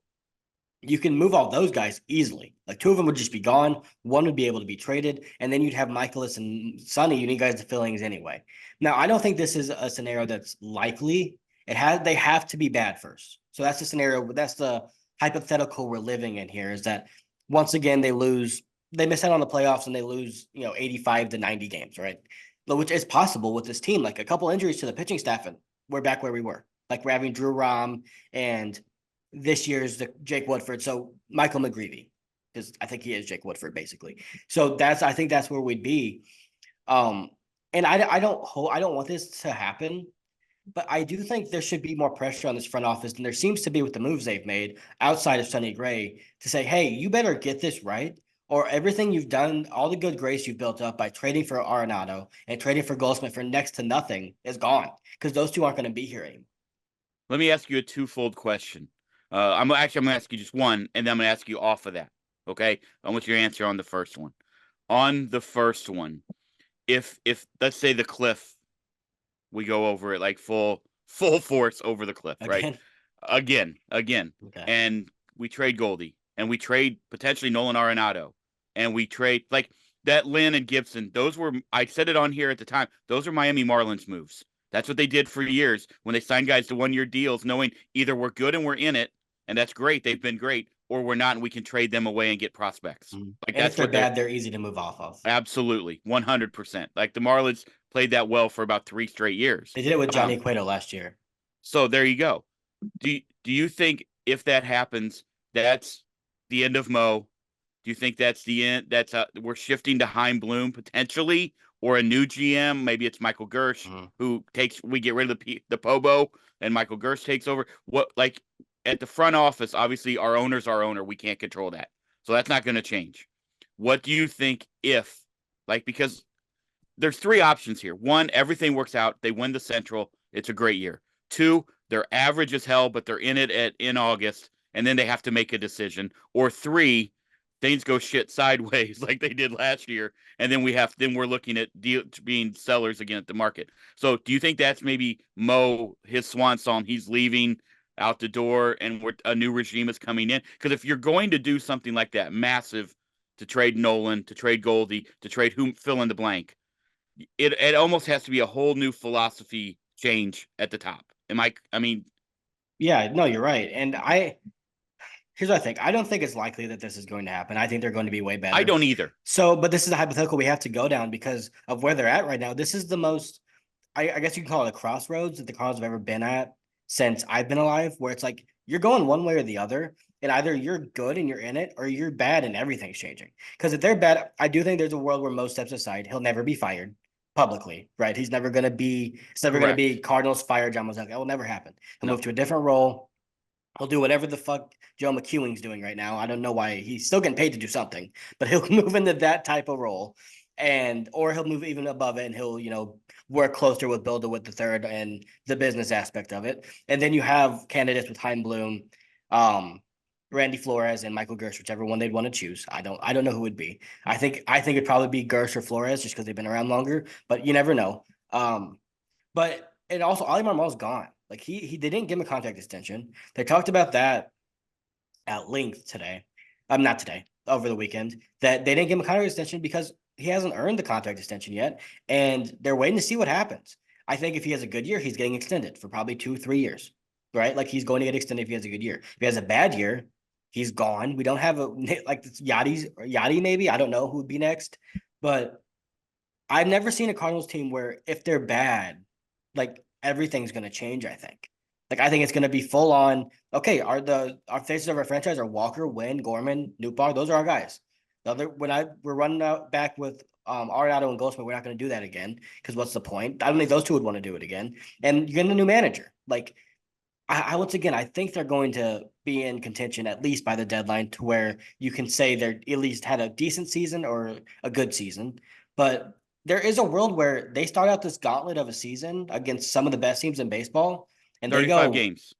you can move all those guys easily. Like 2 of them would just be gone. One would be able to be traded, and then you'd have Michaelis and Sonny. You need guys to fill in anyway. Now, I don't think this is a scenario that's likely. They have to be bad first. So that's the scenario. That's the hypothetical we're living in here. Is that once again they miss out on the playoffs and they lose 85 to 90 games, right? Which is possible with this team. Like a couple injuries to the pitching staff, and we're back where we were. Like we're having Drew Rom and this year's the Jake Woodford. So Michael McGreevy, because I think he is Jake Woodford basically. So I think that's where we'd be. And I don't want this to happen, but I do think there should be more pressure on this front office than there seems to be with the moves they've made outside of Sonny Gray to say, hey, you better get this right. Or everything you've done, all the good grace you've built up by trading for Arenado and trading for Goldschmidt for next to nothing is gone because those 2 aren't going to be here anymore. Let me ask you a twofold question. I'm going to ask you just one, and then I'm going to ask you off of that. Okay, I want your answer on the first one. On the first one, if let's say the cliff, we go over it like full force over the cliff, right? Again, okay. And we trade Goldie, and we trade potentially Nolan Arenado, and we trade like that Lynn and Gibson. I said it on here at the time. Those are Miami Marlins moves. That's what they did for years when they signed guys to 1 year deals, knowing either we're good and we're in it, and that's great. They've been great, or we're not, and we can trade them away and get prospects. Mm-hmm. Like and that's if they're bad, they're easy to move off of. Absolutely, 100%. Like the Marlins played that well for about 3 straight years. They did it with Johnny Cueto last year. So there you go. Do you think if that happens, that's the end of Mo? Do you think that's the end? We're shifting to Heim Bloom potentially, or a new GM? Maybe it's Michael Gersh we get rid of the Pobo and Michael Gersh takes over. What like at the front office? Obviously, our owner's our owner. We can't control that, so that's not going to change. What do you think if because there's 3 options here. 1, everything works out. They win the Central. It's a great year. 2, they're average as hell, but they're in it in August, and then they have to make a decision. Or 3, things go shit sideways like they did last year, and then we're looking at being sellers again at the market. So do you think that's maybe Mo, his swan song? He's leaving out the door, and a new regime is coming in? Because if you're going to do something like that, massive, to trade Nolan, to trade Goldie, to trade fill in the blank, it almost has to be a whole new philosophy change at the top. Yeah, no, you're right. And here's what I think. I don't think it's likely that this is going to happen. I think they're going to be way better. I don't either. So, but this is a hypothetical we have to go down because of where they're at right now. This is the most, I guess you can call it a crossroads that the Cardinals have ever been at since I've been alive, where it's like you're going one way or the other. And either you're good and you're in it, or you're bad and everything's changing. Because if they're bad, I do think there's a world where Mo steps aside. He'll never be fired publicly, right? It's never going to be Cardinals fire John Mozeliak. That will never happen. He'll move to a different role. He'll do whatever the fuck Joe McEwing's doing right now. I don't know why he's still getting paid to do something, but he'll move into that type of role, or he'll move even above it, and he'll work closer with Bill DeWitt the third and the business aspect of it. And then you have candidates with Heim Bloom, Randy Flores, and Michael Gersh, whichever one they'd want to choose. I don't know who would be. I think it'd probably be Gersh or Flores just because they've been around longer, but you never know. But and also Ali Marmol's gone. Like they didn't give him a contract extension. They talked about that at length today. Not today, over the weekend, that they didn't give him a contract extension because he hasn't earned the contract extension yet, and they're waiting to see what happens. I think if he has a good year, he's getting extended for probably 2-3 years, right? Like he's going to get extended if he has a good year. If he has a bad year, he's gone. We don't have Yachty maybe. I don't know who would be next, but I've never seen a Cardinals team where if they're bad, like everything's going to change. I think it's going to be full on. Okay, our faces of our franchise are Walker, Wynn, Gorman, Newbar. Those are our guys. We're running out back with Arenado and Goldschmidt, we're not going to do that again because what's the point? I don't think those two would want to do it again. And you're getting a new manager. Like, I once again, I think they're going to be in contention at least by the deadline to where you can say they're at least had a decent season or a good season. But there is a world where they start out this gauntlet of a season against some of the best teams in baseball, and they 35 go games.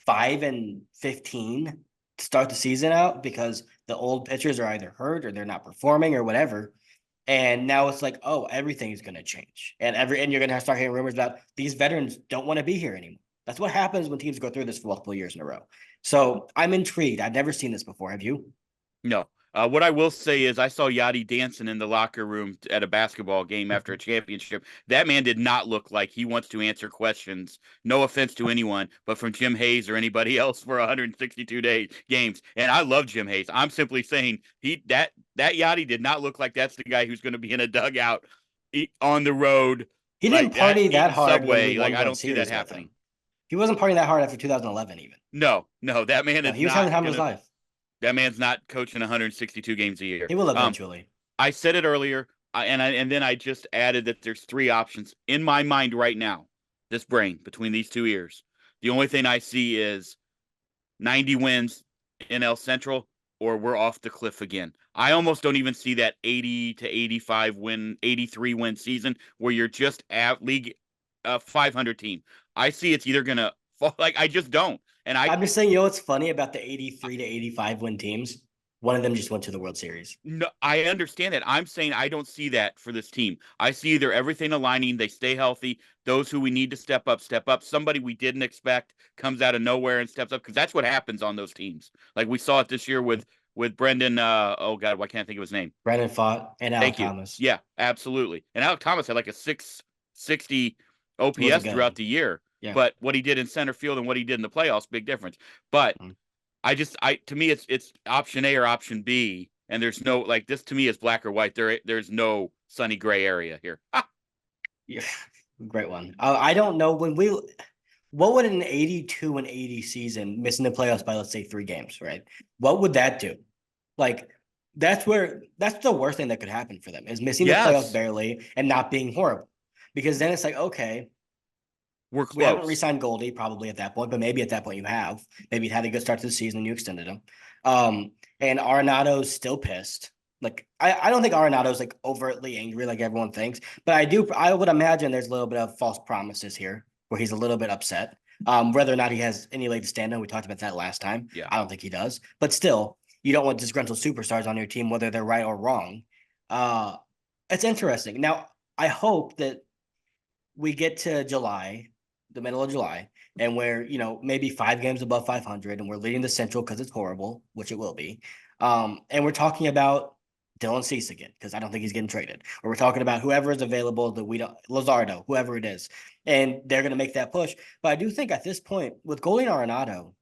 5-15 to start the season out because the old pitchers are either hurt or they're not performing or whatever. And now it's like, oh, everything's going to change, and you're going to start hearing rumors about these veterans don't want to be here anymore. That's what happens when teams go through this for multiple years in a row. So I'm intrigued. I've never seen this before. Have you? No. What I will say is I saw Yachty dancing in the locker room at a basketball game after a championship. That man did not look like he wants to answer questions. No offense to anyone, but from Jim Hayes or anybody else for 162 games. And I love Jim Hayes. I'm simply saying that Yachty did not look like that's the guy who's going to be in a dugout on the road He didn't like that, party that eating hard when we Subway. Like won I World don't see that Series with happening. him. He wasn't partying that hard after 2011 even. No, that man No, is he was having not the time of his gonna. life. That man's not coaching 162 games a year. He will eventually. I said it earlier, and then I just added that there's three options in my mind right now. This brain between these 2 years, the only thing I see is 90 wins in El Central, or we're off the cliff again. I almost don't even see that 80 to 85 win, 83 win season where you're just at league 500 team. I see it's either gonna fall. Like I just don't. And I'm just saying, you know what's funny about the 83 to 85 win teams? One of them just went to the World Series. No, I understand that. I'm saying I don't see that for this team. I see either everything aligning, they stay healthy, those who we need to step up, step up. Somebody we didn't expect comes out of nowhere and steps up because that's what happens on those teams. Like we saw it this year with Brendan. Oh God, why can't I think of his name? Brandon Fott and Alec Thank you. Thomas. Yeah, absolutely. And Alec Thomas had like a 660 Wasn't OPS good. throughout the year. Yeah. But what he did in center field and what he did in the playoffs, big difference. But to me it's option A or option B, and there's no like this to me is black or white. There's no sunny gray area here. Yeah, great one. I don't know what would an 82 and 80 season missing the playoffs by let's say 3 games, right? What would that do? Like that's the worst thing that could happen for them is missing the playoffs barely and not being horrible. Because then it's like, okay, we're close. We haven't re-signed Goldie probably at that point, but maybe at that point you have. Maybe you had a good start to the season and you extended him. And Arenado's still pissed. Like I don't think Arenado's like overtly angry like everyone thinks, but I would imagine there's a little bit of false promises here where he's a little bit upset. Whether or not he has any leg to stand on, we talked about that last time. Yeah. I don't think he does. But still, you don't want disgruntled superstars on your team, whether they're right or wrong. It's interesting. Now, I hope that we get to July, the middle of July, and we're, maybe 5 games above 500 and we're leading the Central because it's horrible, which it will be. And we're talking about Dylan Cease again, because I don't think he's getting traded. Or we're talking about whoever is available that we don't, Luzardo, whoever it is. And they're going to make that push. But I do think at this point, with Goldie and Arenado,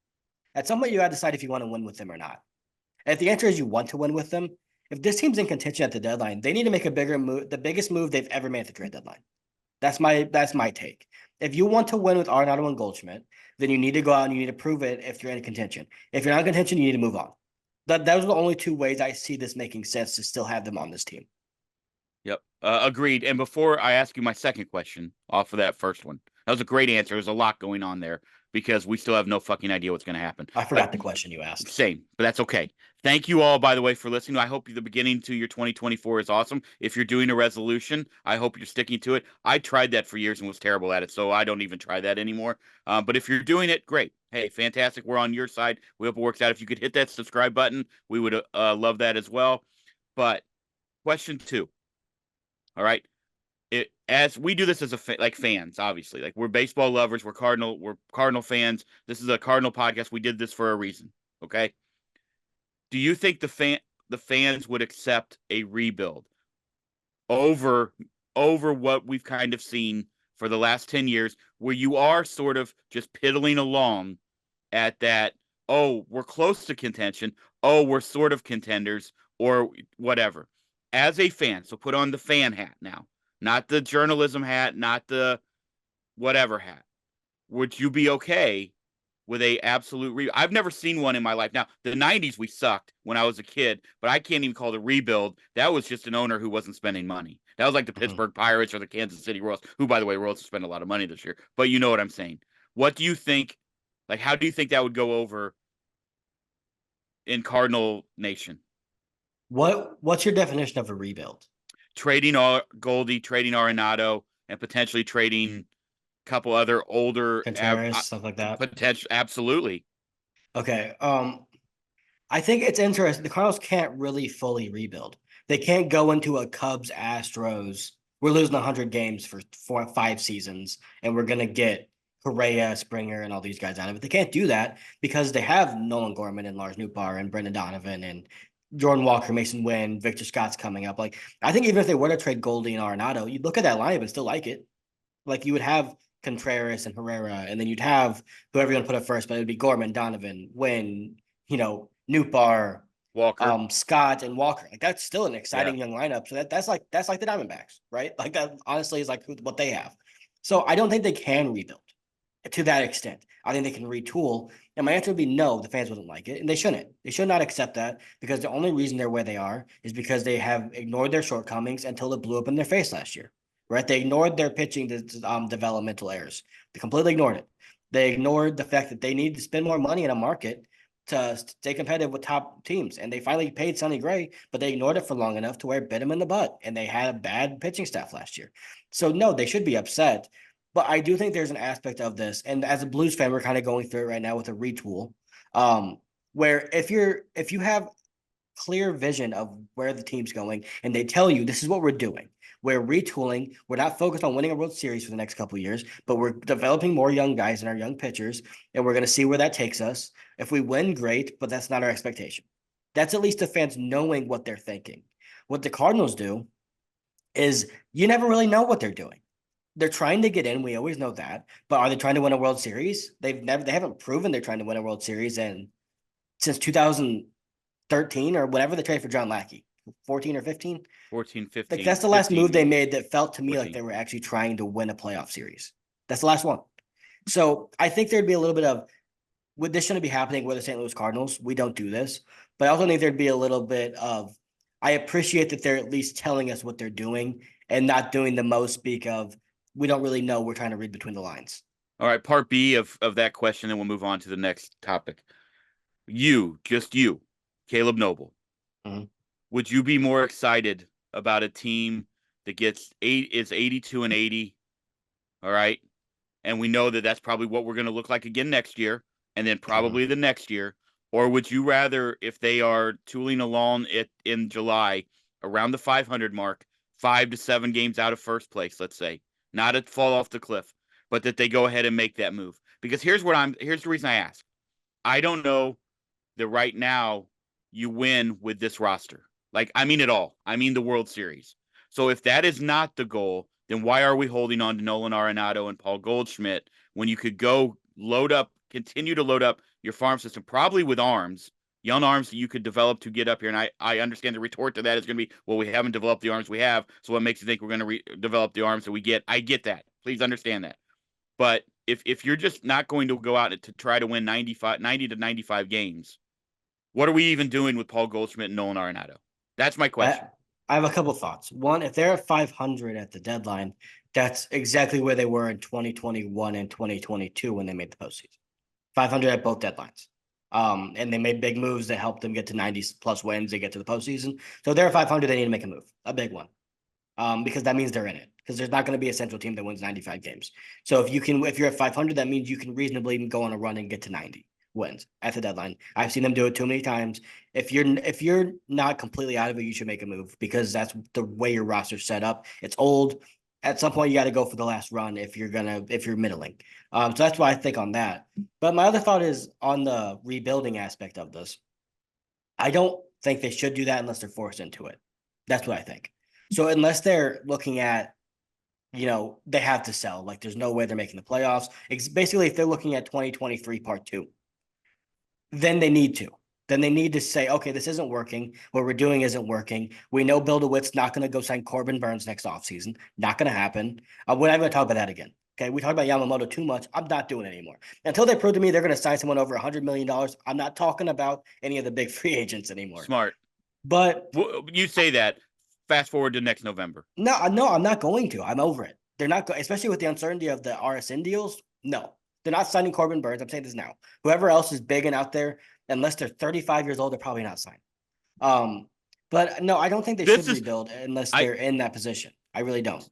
at some point you got to decide if you want to win with them or not. And if the answer is you want to win with them, if this team's in contention at the deadline, they need to make a bigger move, the biggest move they've ever made at the trade deadline. That's my take. If you want to win with Arenado and Goldschmidt, then you need to go out and you need to prove it if you're in contention. If you're not in contention, you need to move on. Those are the only 2 ways I see this making sense to still have them on this team. Yep. Agreed. And before I ask you my second question off of that first one, that was a great answer. There's a lot going on there because we still have no fucking idea what's going to happen. I forgot the question you asked. Same, but that's okay. Thank you all, by the way, for listening. I hope the beginning to your 2024 is awesome. If you're doing a resolution, I hope you're sticking to it. I tried that for years and was terrible at it, so I don't even try that anymore. But if you're doing it, great. Hey, fantastic. We're on your side. We hope it works out. If you could hit that subscribe button, we would love that as well. But question 2. All right. As we do this as like fans, obviously, like we're baseball lovers, we're Cardinal fans. This is a Cardinal podcast. We did this for a reason. Okay. Do you think the fans would accept a rebuild over what we've kind of seen for the last 10 years, where you are sort of just piddling along at that? Oh, we're close to contention. Oh, we're sort of contenders or whatever. As a fan, so put on the fan hat now. Not the journalism hat, not the whatever hat. Would you be okay with a absolute I've never seen one in my life. Now, the 90s we sucked when I was a kid, but I can't even call it a rebuild. That was just an owner who wasn't spending money. That was like the Pittsburgh Pirates or the Kansas City Royals, who, by the way, Royals spent a lot of money this year. But you know what I'm saying. What do you think? Like, how do you think that would go over in Cardinal Nation? What's your definition of a rebuild? Trading Goldie, trading Arenado, and potentially trading a couple other older Contreras, stuff like that. potential. Absolutely. Okay. I think it's interesting. The Cardinals can't really fully rebuild. They can't go into a Cubs Astros. We're losing 100 games for 5 seasons, and we're gonna get Correa, Springer, and all these guys out of it. They can't do that because they have Nolan Gorman and Lars Nootbaar and Brendan Donovan and Jordan Walker, Mason Wynn, Victor Scott's coming up. Like, I think even if they were to trade Goldie and Arenado, you'd look at that lineup and still like it. Like, you would have Contreras and Herrera, and then you'd have whoever you want to put up first, but it would be Gorman, Donovan, Wynn, Nootbaar, Walker. Scott, and Walker. Like, that's still an exciting young lineup. So that's like the Diamondbacks, right? Like, that honestly is like what they have. So I don't think they can rebuild to that extent. I think they can retool. And my answer would be no, the fans wouldn't like it. And they shouldn't. They should not accept that, because the only reason they're where they are is because they have ignored their shortcomings until it blew up in their face last year. Right? They ignored their pitching developmental errors. They completely ignored it. They ignored the fact that they need to spend more money in a market to stay competitive with top teams. And they finally paid Sonny Gray, but they ignored it for long enough to where it bit them in the butt. And they had a bad pitching staff last year. So no, they should be upset. But I do think there's an aspect of this. And as a Blues fan, we're kind of going through it right now with a retool. Where if you have clear vision of where the team's going and they tell you this is what we're doing. We're retooling. We're not focused on winning a World Series for the next couple of years, but we're developing more young guys and our young pitchers, and we're going to see where that takes us. If we win, great, but that's not our expectation. That's at least the fans knowing what they're thinking. What the Cardinals do is you never really know what they're doing. They're trying to get in. We always know that, but are they trying to win a World Series? They haven't proven they're trying to win a World Series since 2013 or whatever they traded for John Lackey. 14 or 15? 14, 15. Like, that's the last 15, move they made that felt to me 14. like they were actually trying to win a playoff series. That's the last one. So I think there'd be a little bit of, this shouldn't be happening with the St. Louis Cardinals. We don't do this. But I also think there'd be a little bit of, I appreciate that they're at least telling us what they're doing and not doing the most speak of, we don't really know. We're trying to read between the lines. All right, part B of that question, and we'll move on to the next topic. Just you, Caleb Noble. Mm-hmm. Would you be more excited about a team that is 82-80? All right. And we know that that's probably what we're going to look like again next year, and then probably the next year. Or would you rather, if they are tooling along in July around the 500 mark, 5 to 7 games out of first place, let's say, not to fall off the cliff, but that they go ahead and make that move? Because here's the reason I ask. I don't know that right now you win with this roster. Like, I mean it all. I mean the World Series. So if that is not the goal, then why are we holding on to Nolan Arenado and Paul Goldschmidt when you could go continue to load up your farm system, probably with young arms that you could develop to get up here? And I understand the retort to that is going to be, well, we haven't developed the arms we have, so what makes you think we're going to develop the arms that we get? I get that. Please understand that. But if you're just not going to go out to try to win 90 to 95 games, what are we even doing with Paul Goldschmidt and Nolan Arenado? That's my question. I have a couple of thoughts. One, if they're at 500 at the deadline, that's exactly where they were in 2021 and 2022 when they made the postseason. 500 at both deadlines. And they made big moves that helped them get to 90 plus wins. They get to the postseason. So they're at 500. They need to make a move, a big one, because that means they're in it. Because there's not going to be a central team that wins 95 games. So if you're at 500, that means you can reasonably go on a run and get to 90 wins at the deadline. I've seen them do it too many times. If you're not completely out of it, you should make a move, because that's the way your roster's set up. It's old. At some point, you got to go for the last run if you're middling. So that's why I think on that. But my other thought is on the rebuilding aspect of this. I don't think they should do that unless they're forced into it. That's what I think. So unless they're looking at, they have to sell. Like, there's no way they're making the playoffs. It's basically, if they're looking at 2023 part 2, then they need to. Then they need to say, okay, this isn't working. What we're doing isn't working. We know Bill DeWitt's not going to go sign Corbin Burns next offseason. Not going to happen. We're not going to talk about that again. Okay, we talk about Yamamoto too much. I'm not doing it anymore. Until they prove to me they're going to sign someone over $100 million, I'm not talking about any of the big free agents anymore. Smart. But Well, you say that. Fast forward to next November. no, I'm not going to. I'm over it. They're not, especially with the uncertainty of the RSN deals. No, they're not signing Corbin Burns. I'm saying this now. Whoever else is big and out there, unless they're 35 years old, they're probably not signed. But no, I don't think they This should is rebuild unless I they're in that position. I really don't.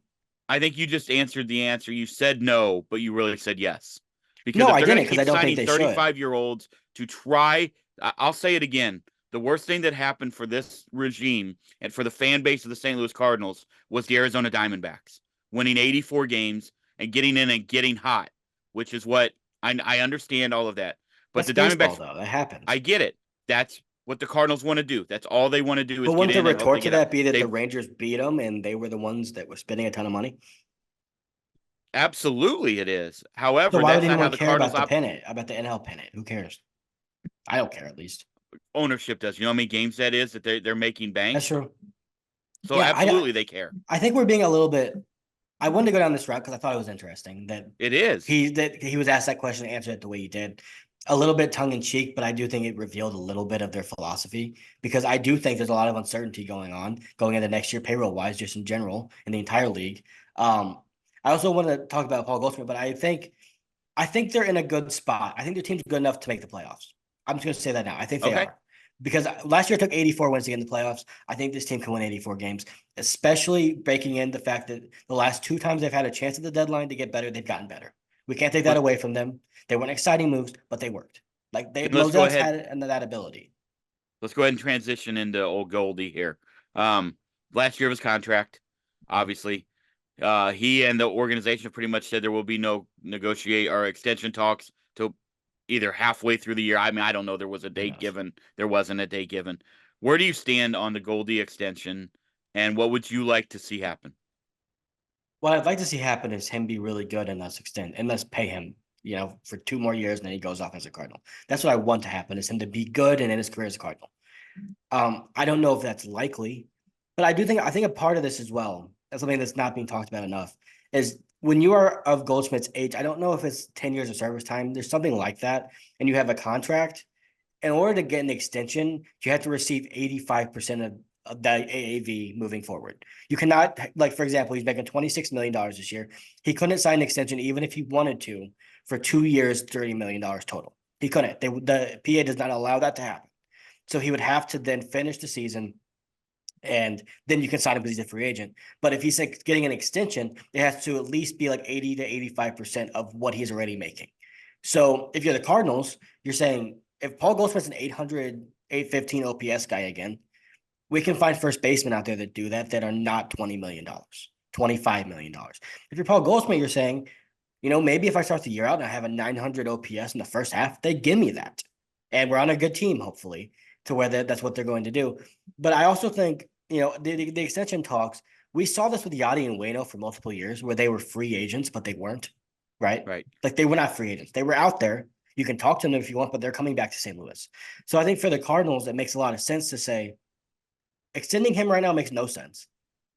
I think you just answered the answer. You said no, but you really said yes. Because No, if I they're going didn't to because I keep don't think signing they should. 35-year-olds to try, I'll say it again. The worst thing that happened for this regime and for the fan base of the St. Louis Cardinals was the Arizona Diamondbacks winning 84 games and getting in and getting hot, which is what I understand all of that. But That's the baseball, Diamondbacks, though. That I happens. get it. That's what the Cardinals want to do. That's all they want to do But is get wouldn't the in and hope they retort to get out. that be that They the Rangers beat them and they were the ones that were spending a ton of money? absolutely it is. So However, why would that's not how anyone the care Cardinals about the pennant, about the NL pennant? Who cares? I don't care, at least. ownership does. You know how many games that is that they're making That's bank? true. So Yeah, absolutely they care. I think we're being a little bit. I wanted to go down this route because I thought it was interesting that It is. he was asked that question and answered it the way he did. A little bit tongue in cheek, but I do think it revealed a little bit of their philosophy because I do think there's a lot of uncertainty going on going into next year, payroll wise, just in general in the entire league. I also want to talk about Paul Goldschmidt, but I think they're in a good spot. I think their team's good enough to make the playoffs. I'm just going to say that now. I think they Okay. are because last year it took 84 wins to get in the playoffs. I think this team can win 84 games, especially breaking in the fact that the last two times they've had a chance at the deadline to get better, they've gotten better. We can't take that Let's away from them. They weren't exciting moves, but they worked. Like they then let's go Modell's ahead. had it and that ability. Let's go ahead and transition into old Goldie here. Um, last year of his contract, obviously. He and the organization have pretty much said there will be no negotiate or extension talks till either halfway through the year. I mean, I don't know. There was a date given. There wasn't a date given. Where do you stand on the Goldie extension, and what would you like to see happen? What I'd like to see happen is him be really good and let's extend and let's pay him, for 2 more years and then he goes off as a Cardinal. That's what I want to happen is him to be good and in his career as a Cardinal. I don't know if that's likely, but I think a part of this as well, as something that's not being talked about enough, is when you are of Goldschmidt's age, I don't know if it's 10 years of service time. There's something like that, and you have a contract. In order to get an extension, you have to receive 85% of the AAV moving forward. You cannot, like, for example, he's making $26 million this year. He couldn't sign an extension even if he wanted to for 2 years, $30 million total. He couldn't. The PA does not allow that to happen. So he would have to then finish the season and then you can sign him because he's a free agent. But if he's like getting an extension, it has to at least be like 80 to 85% of what he's already making. So if you're the Cardinals, you're saying if Paul Goldschmidt's an 800, 815 OPS guy again, we can find first basemen out there that do that are not $20 million, $25 million. If you're Paul Goldschmidt, you're saying, maybe if I start the year out and I have a 900 OPS in the first half, they give me that. And we're on a good team, hopefully, to where that's what they're going to do. But I also think, the extension talks, we saw this with Yachty and Waino for multiple years where they were free agents, but they weren't, right? Right. Like they were not free agents. They were out there. You can talk to them if you want, but they're coming back to St. Louis. So I think for the Cardinals, it makes a lot of sense to say extending him right now makes no sense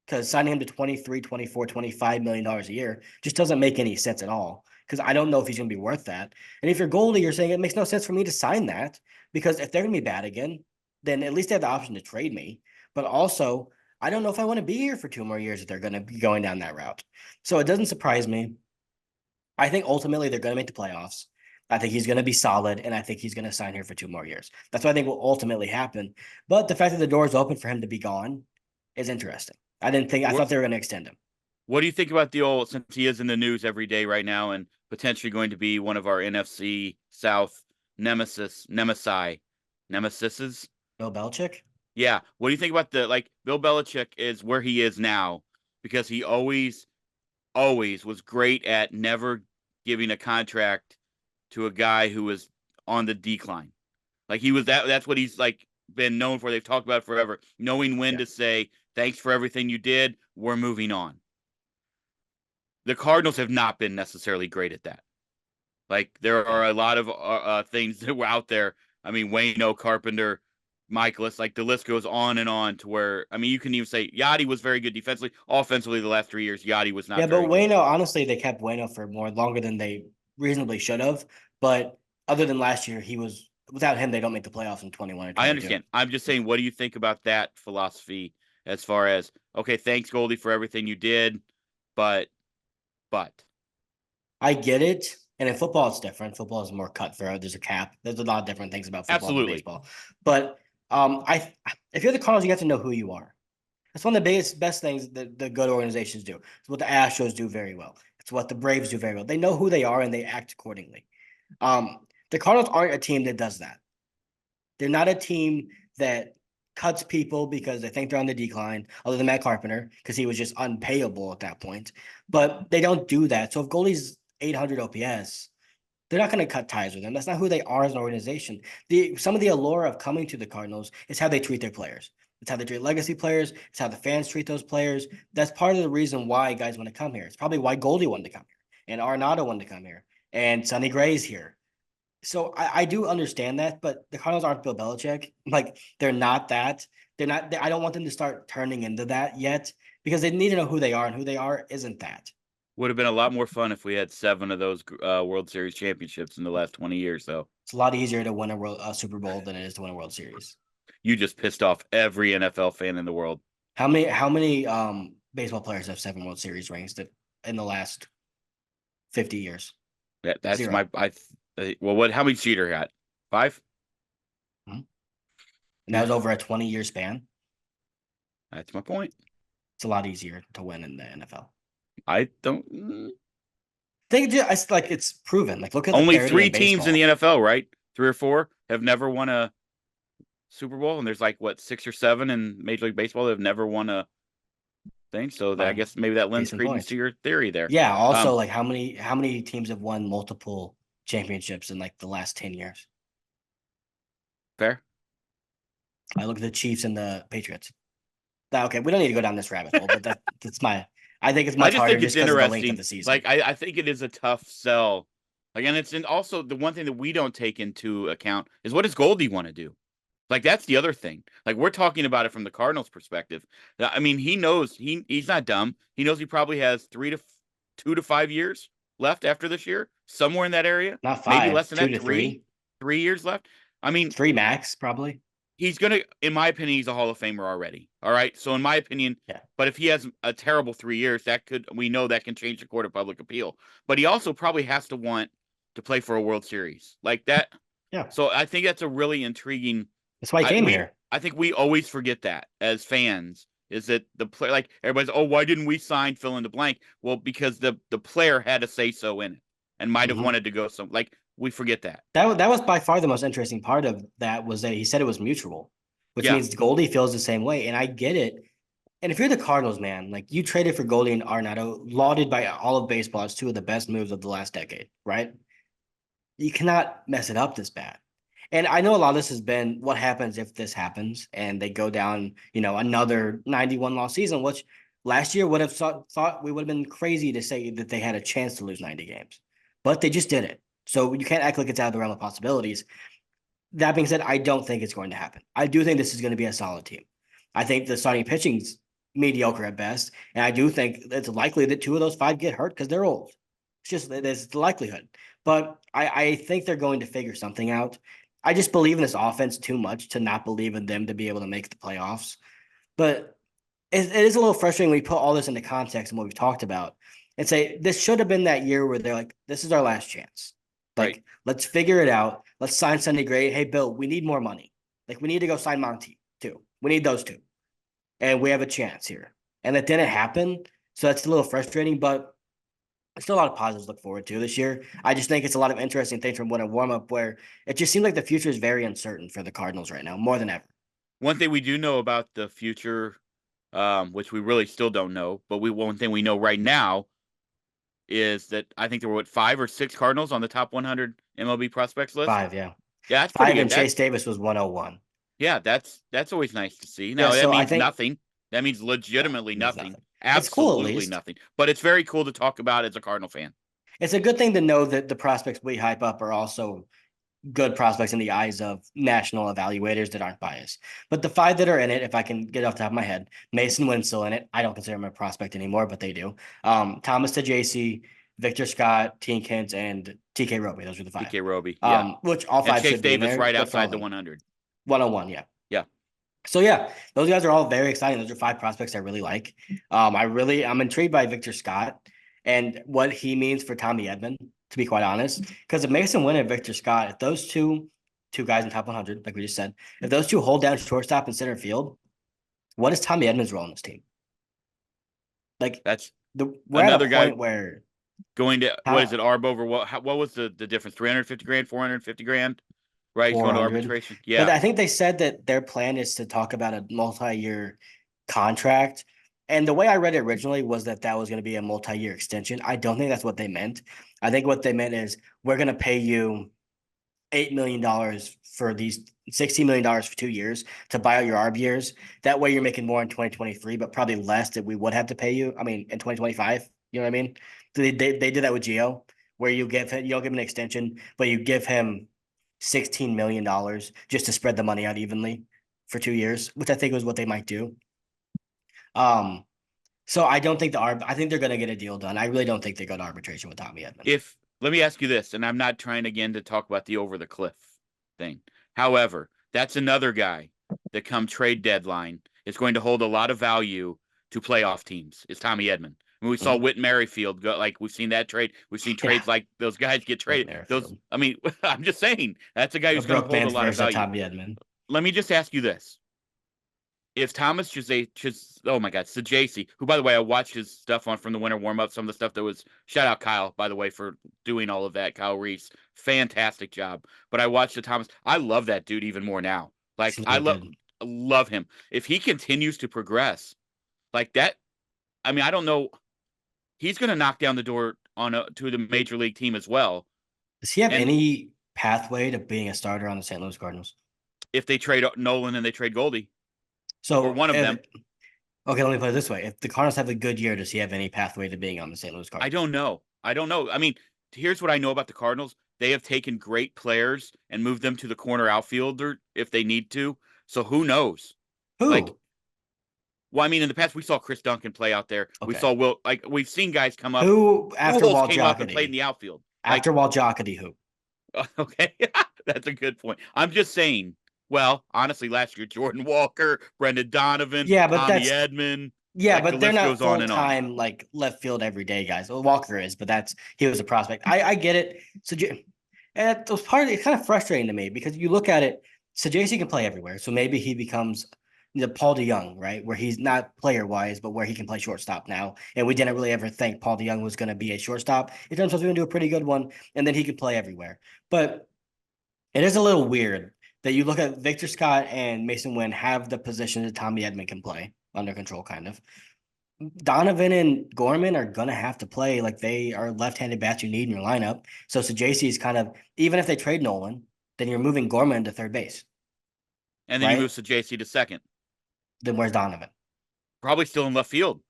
because signing him to 23, 24, $25 million a year just doesn't make any sense at all. Because I don't know if he's going to be worth that. And if you're Goldie, you're saying it makes no sense for me to sign that because if they're going to be bad again, then at least they have the option to trade me. But also, I don't know if I want to be here for 2 more years if they're going to be going down that route. So it doesn't surprise me. I think ultimately they're going to make the playoffs. I think he's going to be solid, and I think he's going to sign here for 2 more years. That's what I think will ultimately happen. But the fact that the door is open for him to be gone is interesting. I thought they were going to extend him. What do you think about the old, since he is in the news every day right now and potentially going to be one of our NFC South nemesises? Bill Belichick? Yeah. What do you think about Bill Belichick is where he is now because he always was great at never giving a contract to a guy who was on the decline. Like he was that's what he's like been known for. They've talked about it forever, knowing when to say, thanks for everything you did. We're moving on. The Cardinals have not been necessarily great at that. Like there are a lot of things that were out there. I mean, Waino, Carpenter, Michaelis, like the list goes on and on to where, I mean, you can even say Yachty was very good defensively. Offensively, the last 3 years, Yachty was not Yeah, but very good. Wayno, honestly, they kept Wayno for longer than they reasonably should have. But other than last year, without him, they don't make the playoffs in 21 or I 22. understand. I'm just saying, what do you think about that philosophy as far as, okay, thanks, Goldie, for everything you did, but, but. I get it. And in football, it's different. Football is more cutthroat. There's a cap. There's a lot of different things about football than Absolutely. baseball. But if you're the Cardinals, you have to know who you are. That's one of the best things that the good organizations do. It's what the Astros do very well. It's what the Braves do very well. They know who they are and they act accordingly. The Cardinals aren't a team that does that. They're not a team that cuts people because they think they're on the decline, other than Matt Carpenter, because he was just unpayable at that point. But they don't do that. So if goalie's 800 OPS, they're not going to cut ties with them. That's not who they are as an organization. Some of the allure of coming to the Cardinals is how they treat their players. It's how they treat legacy players. It's how the fans treat those players. That's part of the reason why guys want to come here. It's probably why Goldie wanted to come here and Arenado wanted to come here and Sonny Gray's here. So I do understand that, but the Cardinals aren't Bill Belichick. Like they're not that. They're not. I don't want them to start turning into that yet because they need to know who they are, and who they are isn't that. Would have been a lot more fun if we had 7 of those World Series championships in the last 20 years, though. It's a lot easier to win a Super Bowl than it is to win a World Series. You just pissed off every NFL fan in the world. How many baseball players have 7 World Series rings in the last 50 years? That's 0. well, how many Jeter got? 5? And that was over a 20-year span. That's my point. It's a lot easier to win in the NFL. I don't. It's like it's proven. Like look at the Only parity 3 in teams in the baseball. NFL, right? 3 or 4 have never won a Super Bowl, and there's like what 6 or 7 in Major League Baseball that have never won a thing. So that, I guess maybe that lends Case in credence point. to your theory there. Yeah. Also, like how many teams have won multiple championships in like the last 10 years? Fair. I look at the Chiefs and the Patriots. Okay, we don't need to go down this rabbit hole, but that's my. I think it's I much just harder think it's just because of the length of interesting. the season. Like I think it is a tough sell. Like, and it's also the one thing that we don't take into account is what does Goldie want to do? Like that's the other thing. Like we're talking about it from the Cardinals' perspective. I mean, he knows he's not dumb. He knows he probably has 2 to 5 years left after this year, somewhere in that area. Not Maybe 5, less than 2 that. to 3, 3 years left. I mean, 3 max probably. he's gonna, in my opinion, he's a Hall of Famer already. All right. So in my opinion, Yeah. but if he has a terrible 3 years, we know that can change the court of public appeal. But he also probably has to want to play for a World Series like that. Yeah. So I think that's a really intriguing. That's why he came here. I think we always forget that as fans is that the player, like everybody's, oh, why didn't we sign fill in the blank? Well, because the player had a say so in it and might have wanted to go some, like we forget that. That was by far the most interesting part of that was that he said it was mutual, which means Goldie feels the same way, and I get it. And if you're the Cardinals, man, like you traded for Goldie and Arenado, lauded by all of baseball as 2 of the best moves of the last decade, right? You cannot mess it up this bad. And I know a lot of this has been what happens if this happens and they go down, another 91 loss season, which last year would have thought we would have been crazy to say that they had a chance to lose 90 games, but they just did it. So you can't act like it's out of the realm of possibilities. That being said, I don't think it's going to happen. I do think this is going to be a solid team. I think the starting pitching's mediocre at best, and I do think it's likely that 2 of those 5 get hurt because they're old. It's just there's the likelihood, but I think they're going to figure something out. I just believe in this offense too much to not believe in them to be able to make the playoffs. But it is a little frustrating when we put all this into context and what we've talked about and say this should have been that year where they're like, this is our last chance. Like, let's figure it out. Let's sign Sonny Gray. Hey, Bill, we need more money. Like, we need to go sign Monty too. We need those 2. And we have a chance here. And that didn't happen. So that's a little frustrating, but still a lot of positives to look forward to this year. I just think it's a lot of interesting things from what a warm up where it just seems like the future is very uncertain for the Cardinals right now, more than ever. One thing we do know about the future, which we really still don't know, but one thing we know right now is that I think there were 5 or 6 Cardinals on the top 100 MLB prospects list. 5, yeah. Yeah, that's 5, pretty good. and Chase Davis was 101. Yeah, that's always nice to see. Now that means nothing. That means legitimately nothing. Absolutely cool, nothing. But it's very cool to talk about as a Cardinal fan. It's a good thing to know that the prospects we hype up are also good prospects in the eyes of national evaluators that aren't biased. But the 5 that are in it, if I can get off the top of my head, Mason Wynn's still in it. I don't consider him a prospect anymore, but they do. Thomas DeJC, Victor Scott, Teenkins, and TK Roby. Those are the 5. TK Roby, yeah. Which all And 5 Chase should be in Davis there. right Good for all outside the them. 100. 101, yeah. Yeah. So yeah, those guys are all very exciting. Those are 5 prospects I really like. I'm intrigued by Victor Scott and what he means for Tommy Edman, to be quite honest. Because if Mason Wynn and Victor Scott, if those two guys in top 100, like we just said, if those two hold down shortstop and center field, what is Tommy Edman's role in this team? Like That's we're at another a guy point where going to what is it, Arb over what was the difference? 350 grand, 450 grand, right? He's going to 400. arbitration. But Yeah. I think they said that their plan is to talk about a multi-year contract. And the way I read it originally was that that was going to be a multi-year extension. I don't think that's what they meant. I think what they meant is we're going to pay you $8 million for these $16 million for 2 years to buy out your ARB years. That way you're making more in 2023, but probably less that we would have to pay you. I mean, in 2025, you know what I mean? They did that with Gio, where you don't give him an extension, but you give him $16 million just to spread the money out evenly for 2 years, which I think was what they might do. So I don't think I think they're gonna get a deal done. I really don't think they go to arbitration with Tommy Edman. Let me ask you this, and I'm not trying again to talk about the over the cliff thing. However, that's another guy that come trade deadline is going to hold a lot of value to playoff teams. Is Tommy Edman. I mean, we saw Whit Merrifield go, like we've seen that trade. We've seen trades like those guys get traded. I mean, I'm just saying that's a guy who's going to hold a lot of value. Tommy Edman. Let me just ask you this: if Thomas oh my God, Sajacy, who by the way I watched his stuff on from the winter warm up, some of the stuff that was shout out Kyle by the way for doing all of that. Kyle Reese, fantastic job. But I watched the Thomas. I love that dude even more now. Like I love him. If he continues to progress like that, I mean I don't know. He's going to knock down the door to the major league team as well. Does he have any pathway to being a starter on the St. Louis Cardinals? If they trade Nolan and they trade Goldie. So or one of them. Okay, let me put it this way. If the Cardinals have a good year, does he have any pathway to being on the St. Louis Cardinals? I don't know. I mean, here's what I know about the Cardinals. They have taken great players and moved them to the corner outfielder if they need to. So who knows? Who? Well, I mean, in the past, we saw Chris Duncan play out there. Okay. We saw we've seen guys come up. Who after Walt came up and played in the outfield. After Walt Jocketty, who? Okay. That's a good point. I'm just saying, well, honestly, last year, Jordan Walker, Brendan Donovan, Tommy Edman. Yeah, but they're not full-time like left field every day guys. Well, Walker is, but he was a prospect. I get it. So and it was it's kind of frustrating to me because you look at it, so JC can play everywhere. So maybe he becomes the Paul DeYoung, right? Where he's not player-wise, but where he can play shortstop now. And we didn't really ever think Paul DeYoung was going to be a shortstop. It turns out he's going to do a pretty good one, and then he could play everywhere. But it is a little weird that you look at Victor Scott and Mason Wynn have the position that Tommy Edman can play under control, kind of. Donovan and Gorman are going to have to play like they are left-handed bats you need in your lineup. So JC is kind of, even if they trade Nolan, then you're moving Gorman to third base. And then you move JC to second. Then where's Donovan? Probably still in left field.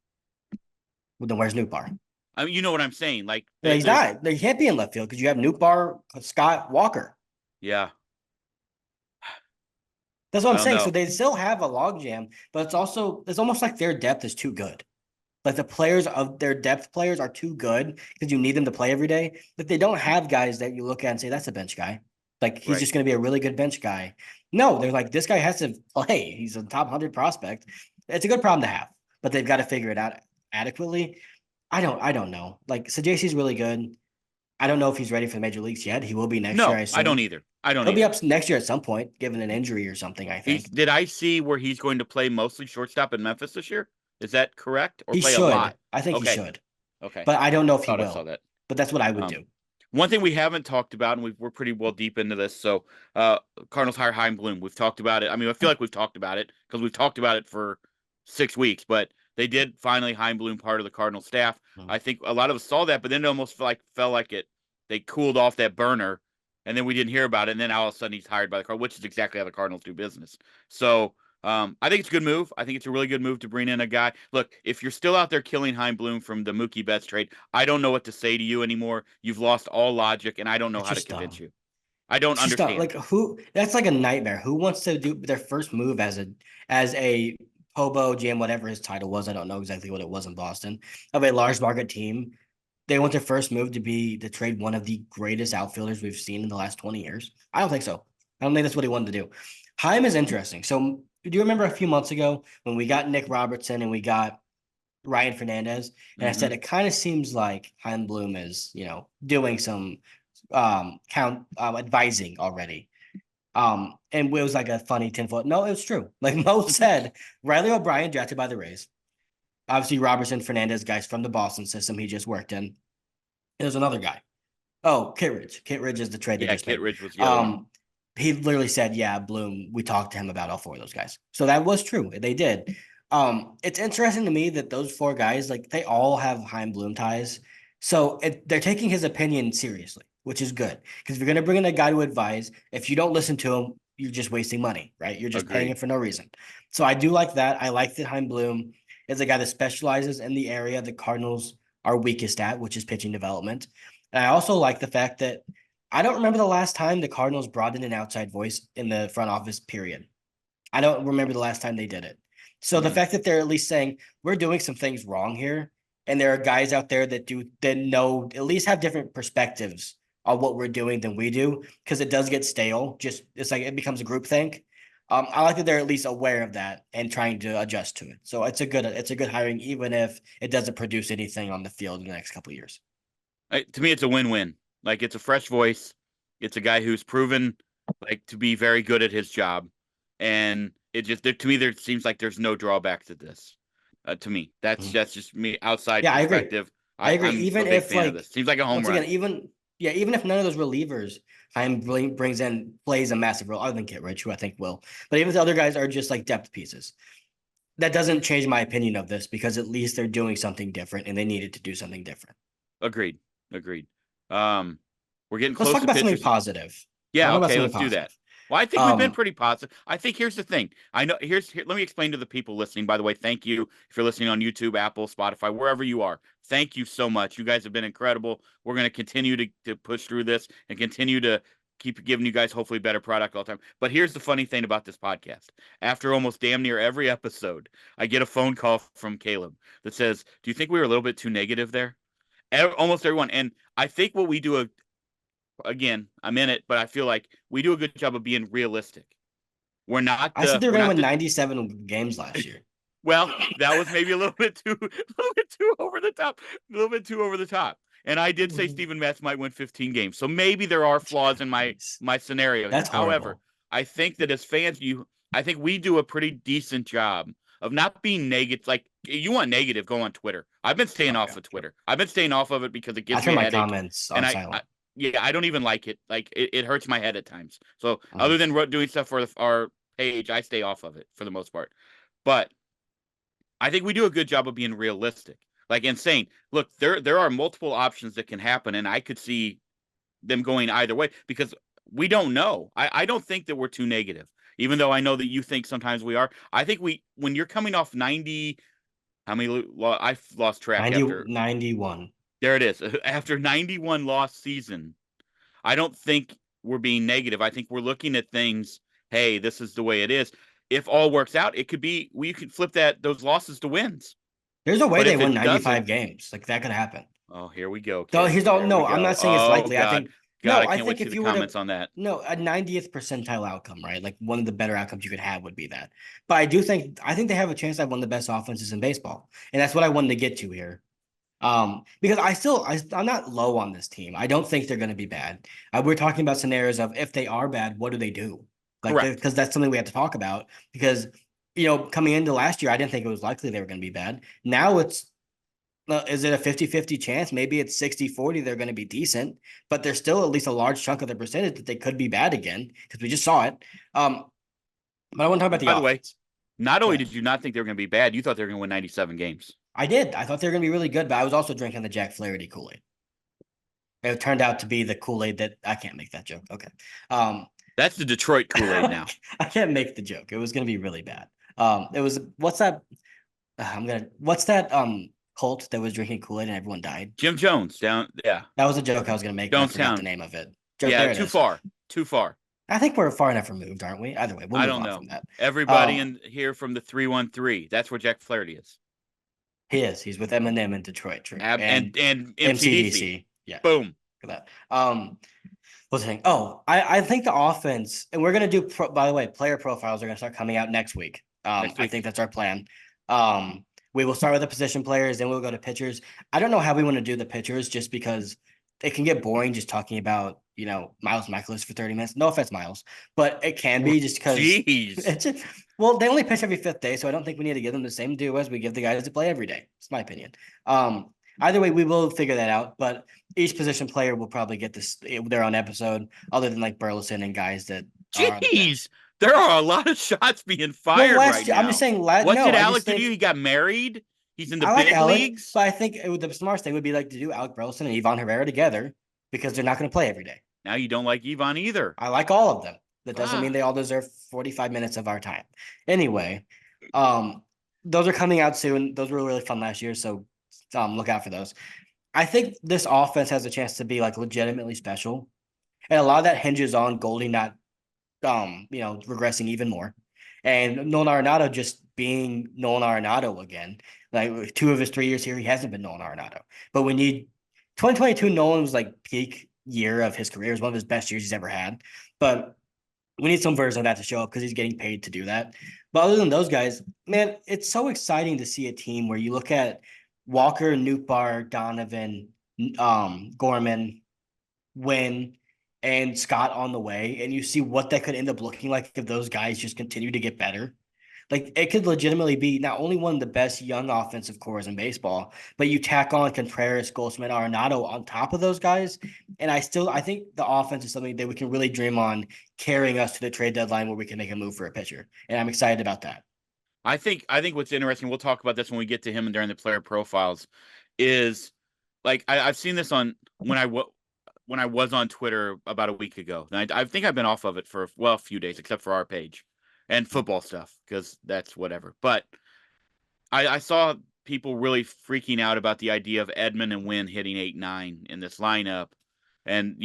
Well, then where's Nootbaar? I mean, you know what I'm saying. Like, he's not. He can't be in left field because you have Nootbaar, Scott, Walker. Yeah. That's what I'm saying. So they still have a logjam, but it's almost like their depth is too good. Like the players of their depth players are too good because you need them to play every day. But they don't have guys that you look at and say, that's a bench guy. Like he's just going to be a really good bench guy. No, they're like, this guy has to play. He's a top 100 prospect. It's a good problem to have, but they've got to figure it out adequately. I don't know. Like, so JC's really good. I don't know if he's ready for the major leagues yet. He will be next year. I don't either. He'll be up next year at some point, given an injury or something, I think. Did I see where he's going to play mostly shortstop in Memphis this year? Is that correct? Or he play should. A lot? I think he should. Okay. But I don't know if he will. I saw that. But that's what I would do. One thing we haven't talked about, and we're pretty well deep into this. So, Cardinals hire Chaim Bloom. We've talked about it. I mean, I feel like we've talked about it because we've talked about it for 6 weeks. But they did finally Chaim Bloom part of the Cardinals staff. I think a lot of us saw that, but then it almost felt like they cooled off that burner, and then we didn't hear about it. And then all of a sudden he's hired by the Cardinals, which is exactly how the Cardinals do business. So I think it's a good move. I think it's a really good move to bring in a guy. Look, if you're still out there killing Chaim Bloom from the Mookie Betts trade, I don't know what to say to you anymore. You've lost all logic, and I don't know how to convince you. I don't It's just not understand. like who. That's like a nightmare. Who wants to do their first move as a hobo GM, whatever his title was? I don't know exactly what it was in Boston of a large market team. They want their first move to be to trade one of the greatest outfielders we've seen in the last 20 years. I don't think so. I don't think that's what he wanted to do. Heim is interesting. So do you remember a few months ago when we got Nick Robertson and we got Ryan Fernandez? And I said Hmm. it kind of seems like Heim Bloom is, doing some count advising already. And it was like a funny tinfoil. No, it was true. Like Mo said, Riley O'Brien drafted by the Rays. Obviously, Robertson Fernandez, guys from the Boston system he just worked in. There's another guy. Oh, Kit Ridge. Kit Ridge is the trade they Yeah, just Kit made. Ridge was the other one. Um, he literally said, "Yeah, Bloom. We talked to him about all four of those guys." So that was true. They did. It's interesting to me that those four guys, like they all have Heim Bloom ties. So they're taking his opinion seriously, which is good. Because if you're going to bring in a guy to advise, if you don't listen to him, you're just wasting money, right? You're just paying Agreed. him for no reason. So I do like that. I like that Heim Bloom is a guy that specializes in the area the Cardinals are weakest at, which is pitching development. And I also like the fact that I don't remember the last time the Cardinals brought in an outside voice in the front office, period. I don't remember the last time they did it. So the Mm-mm. fact that they're at least saying we're doing some things wrong here, and there are guys out there that know at least have different perspectives on what we're doing than we do, because it does get stale. Just it's like it becomes a group think. I like that they're at least aware of that and trying to adjust to it. So it's a good hiring, even if it doesn't produce anything on the field in the next couple of years. To me, it's a win-win. Like it's a fresh voice. It's a guy who's proven like to be very good at his job, and it just to me there seems like there's no drawback to this. To me, that's Mhm. that's just me outside Yeah, I agree. perspective. I agree. I'm a Even big if fan of this. like Seems like a home once again, run. even if none of those relievers brings in plays a massive role, other than Kit Rich, who I think will, but even if the other guys are just like depth pieces, that doesn't change my opinion of this because at least they're doing something different and they needed to do something different. Agreed. Agreed. Um, we're getting Let's close talk to about something pitchers. positive. I Yeah, want to talk about okay, something let's do that. positive. Well, I think we've been Um, pretty positive. I think here's the thing. I know let me explain to the people listening. By the way, thank you if you're listening on YouTube, Apple, Spotify, wherever you are. Thank you so much. You guys have been incredible. We're going to continue to push through this and continue to keep giving you guys hopefully better product all the time. But here's the funny thing about this podcast. After almost damn near every episode, I get a phone call from Caleb that says, "Do you think we were a little bit too negative there?" Almost everyone. And I think what we do again, I'm in it, but I feel like we do a good job of being realistic. We're not I said the they were we're going to not win the 97 games last year. well, that was maybe a little bit too a little bit too over the top, a little bit too over the top. And I did say Steven Matz might win 15 games. So maybe there are flaws in my Jeez. my scenario here. That's However, horrible. I think that as fans, I think we do a pretty decent job of not being negative. Like you want negative, go on Twitter. I've been staying Oh off yeah, of sure. Twitter. I've been staying off of it because it I gives me turn a my headache, comments and on I silent. yeah, I don't even like it. Like it hurts my head at times. So other Mhm. than doing stuff for our page, I stay off of it for the most part. But I think we do a good job of being realistic, like and saying, look, there are multiple options that can happen, and I could see them going either way because we don't know. I don't think that we're too negative, even though I know that you think sometimes we are. I think when you're coming off 90, how many? I've lost track 90, after. 91. There it is. After 91 lost season, I don't think we're being negative. I think we're looking at things. Hey, this is the way it is. If all works out, it could be we could flip those losses to wins. There's a way But they if win it 95 doesn't, games. Like that could happen. oh, here we go, No, Caleb. There we no, I'm go. not saying it's Oh likely. I God, think God, no, I I can't wait think to see if the you were to comments on that. no, a 90th percentile outcome, right? Like one of the better outcomes you could have would be that. But I think they have a chance to have one of the best offenses in baseball. And that's what I wanted to get to here. Because I'm not low on this team. I don't think they're going to be bad. We're talking about scenarios of if they are bad, what do they do? Like, Correct. because that's something we have to talk about. Because coming into last year, I didn't think it was likely they were going to be bad. Now is it a 50-50 chance? Maybe it's 60-40. They're going to be decent, but there's still at least a large chunk of the percentage that they could be bad again because we just saw it. Um, but I want to talk about the By the way, offense. not Go only ahead. did you not think they were going to be bad, you thought they were going to win 97 games. I did. I thought they were going to be really good, but I was also drinking the Jack Flaherty Kool-Aid. It turned out to be the Kool-Aid that I can't make that joke. Okay. Um, That's the Detroit Kool-Aid now. I can't make the joke. It was gonna be really bad. It was what's that cult that was drinking Kool-Aid and everyone died? Jim Jones down, yeah, That was a joke I was gonna make, but I forgot the Jonestown. name of it. Joke, Yeah, there it too is. far. Too far. I think we're far enough removed, aren't we? Either way, we'll I move don't on know. from that. Everybody in here from the 313. That's where Jack Flaherty is. He is. He's with Eminem in Detroit, true, And MCDC. MCDC. Yeah, Boom. look at that. What's the thing? Oh, I think the offense, and we're gonna do. By the way, player profiles are gonna start coming out next week. Next I week. think that's our plan. We will start with the position players, then we'll go to pitchers. I don't know how we want to do the pitchers, just because it can get boring just talking about Miles Michaelis for 30 minutes. No offense, Miles, but it can be just because Jeez. it's just, well, they only pitch every fifth day, so I don't think we need to give them the same due as we give the guys that play every day. It's my opinion. Either way, we will figure that out, but each position player will probably get their own episode, other than like Burleson and guys that are on the bench. Jeez. There are a lot of shots being Well, fired right I'm just now. saying, What no, did I Alec just do? think He got married. He's in the I like big Alec, leagues. but I think the smartest thing would be like to do Alec Burleson and Ivan Herrera together, because they're not going to play every day. Now you don't like Ivan either. I like all of them. That doesn't mean Ah. they all deserve 45 minutes of our time. Anyway, those are coming out soon. Those were really fun last year, so look out for those. I think this offense has a chance to be like legitimately special, and a lot of that hinges on Goldie not, regressing even more, and Nolan Arenado just being Nolan Arenado again. Like 2 of his 3 years here, he hasn't been Nolan Arenado. But we need 2022. Nolan was like peak year of his career. It was one of his best years he's ever had. But we need some version of that to show up because he's getting paid to do that. But other than those guys, man, it's so exciting to see a team where you look at Walker, Nootbaar, Donovan, Gorman, Wynn, and Scott on the way, and you see what that could end up looking like if those guys just continue to get better. Like, it could legitimately be not only one of the best young offensive cores in baseball, but you tack on Contreras, Goldschmidt, Arenado on top of those guys. And I think the offense is something that we can really dream on carrying us to the trade deadline where we can make a move for a pitcher. And I'm excited about that. I think what's interesting, we'll talk about this when we get to him and during the player profiles, is like I've seen this on when I was on Twitter about a week ago. And I think I've been off of it for a few days, except for our page and football stuff, because that's whatever. But I saw people really freaking out about the idea of Edman and Wynn hitting 8-9 in this lineup, and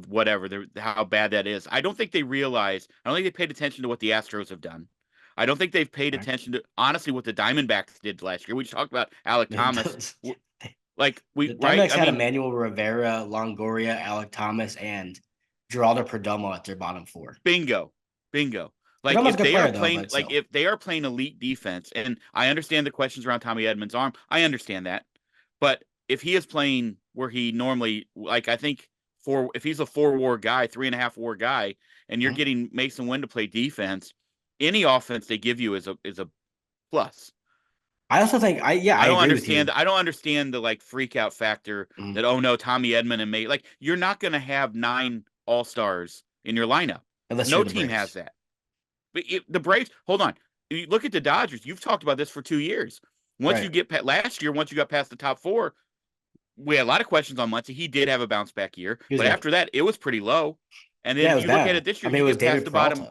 whatever, how bad that is. I don't think they realize. I don't think they paid attention to what the Astros have done. I don't think they've paid attention to, honestly, what the Diamondbacks did last year. We just talked about Alec Thomas. Like the Diamondbacks had Emmanuel Rivera, Longoria, Alec Thomas, and Geraldo Perdomo at their bottom 4. Bingo. Like, Perdomo's if they player, are playing, like if they are playing elite defense, and I understand the questions around Tommy Edman's arm, I understand that, but if he is playing where he normally, like, I think if he's a 4-WAR guy, 3.5-WAR guy, and you're getting Mason Wynn to play defense, any offense they give you is a plus. I also think I don't understand. I don't understand the like freak out factor that, oh no, Tommy Edman and May, like, you're not going to have 9 all-stars in your lineup. Unless no team has that. But the Braves, hold on. You look at the Dodgers. You've talked about this for 2 years. Once you get last year, once you got past the top 4, we had a lot of questions on Muncy. He did have a bounce back year, but after that, it was pretty low. And then you look at it this year. You get past the bottom.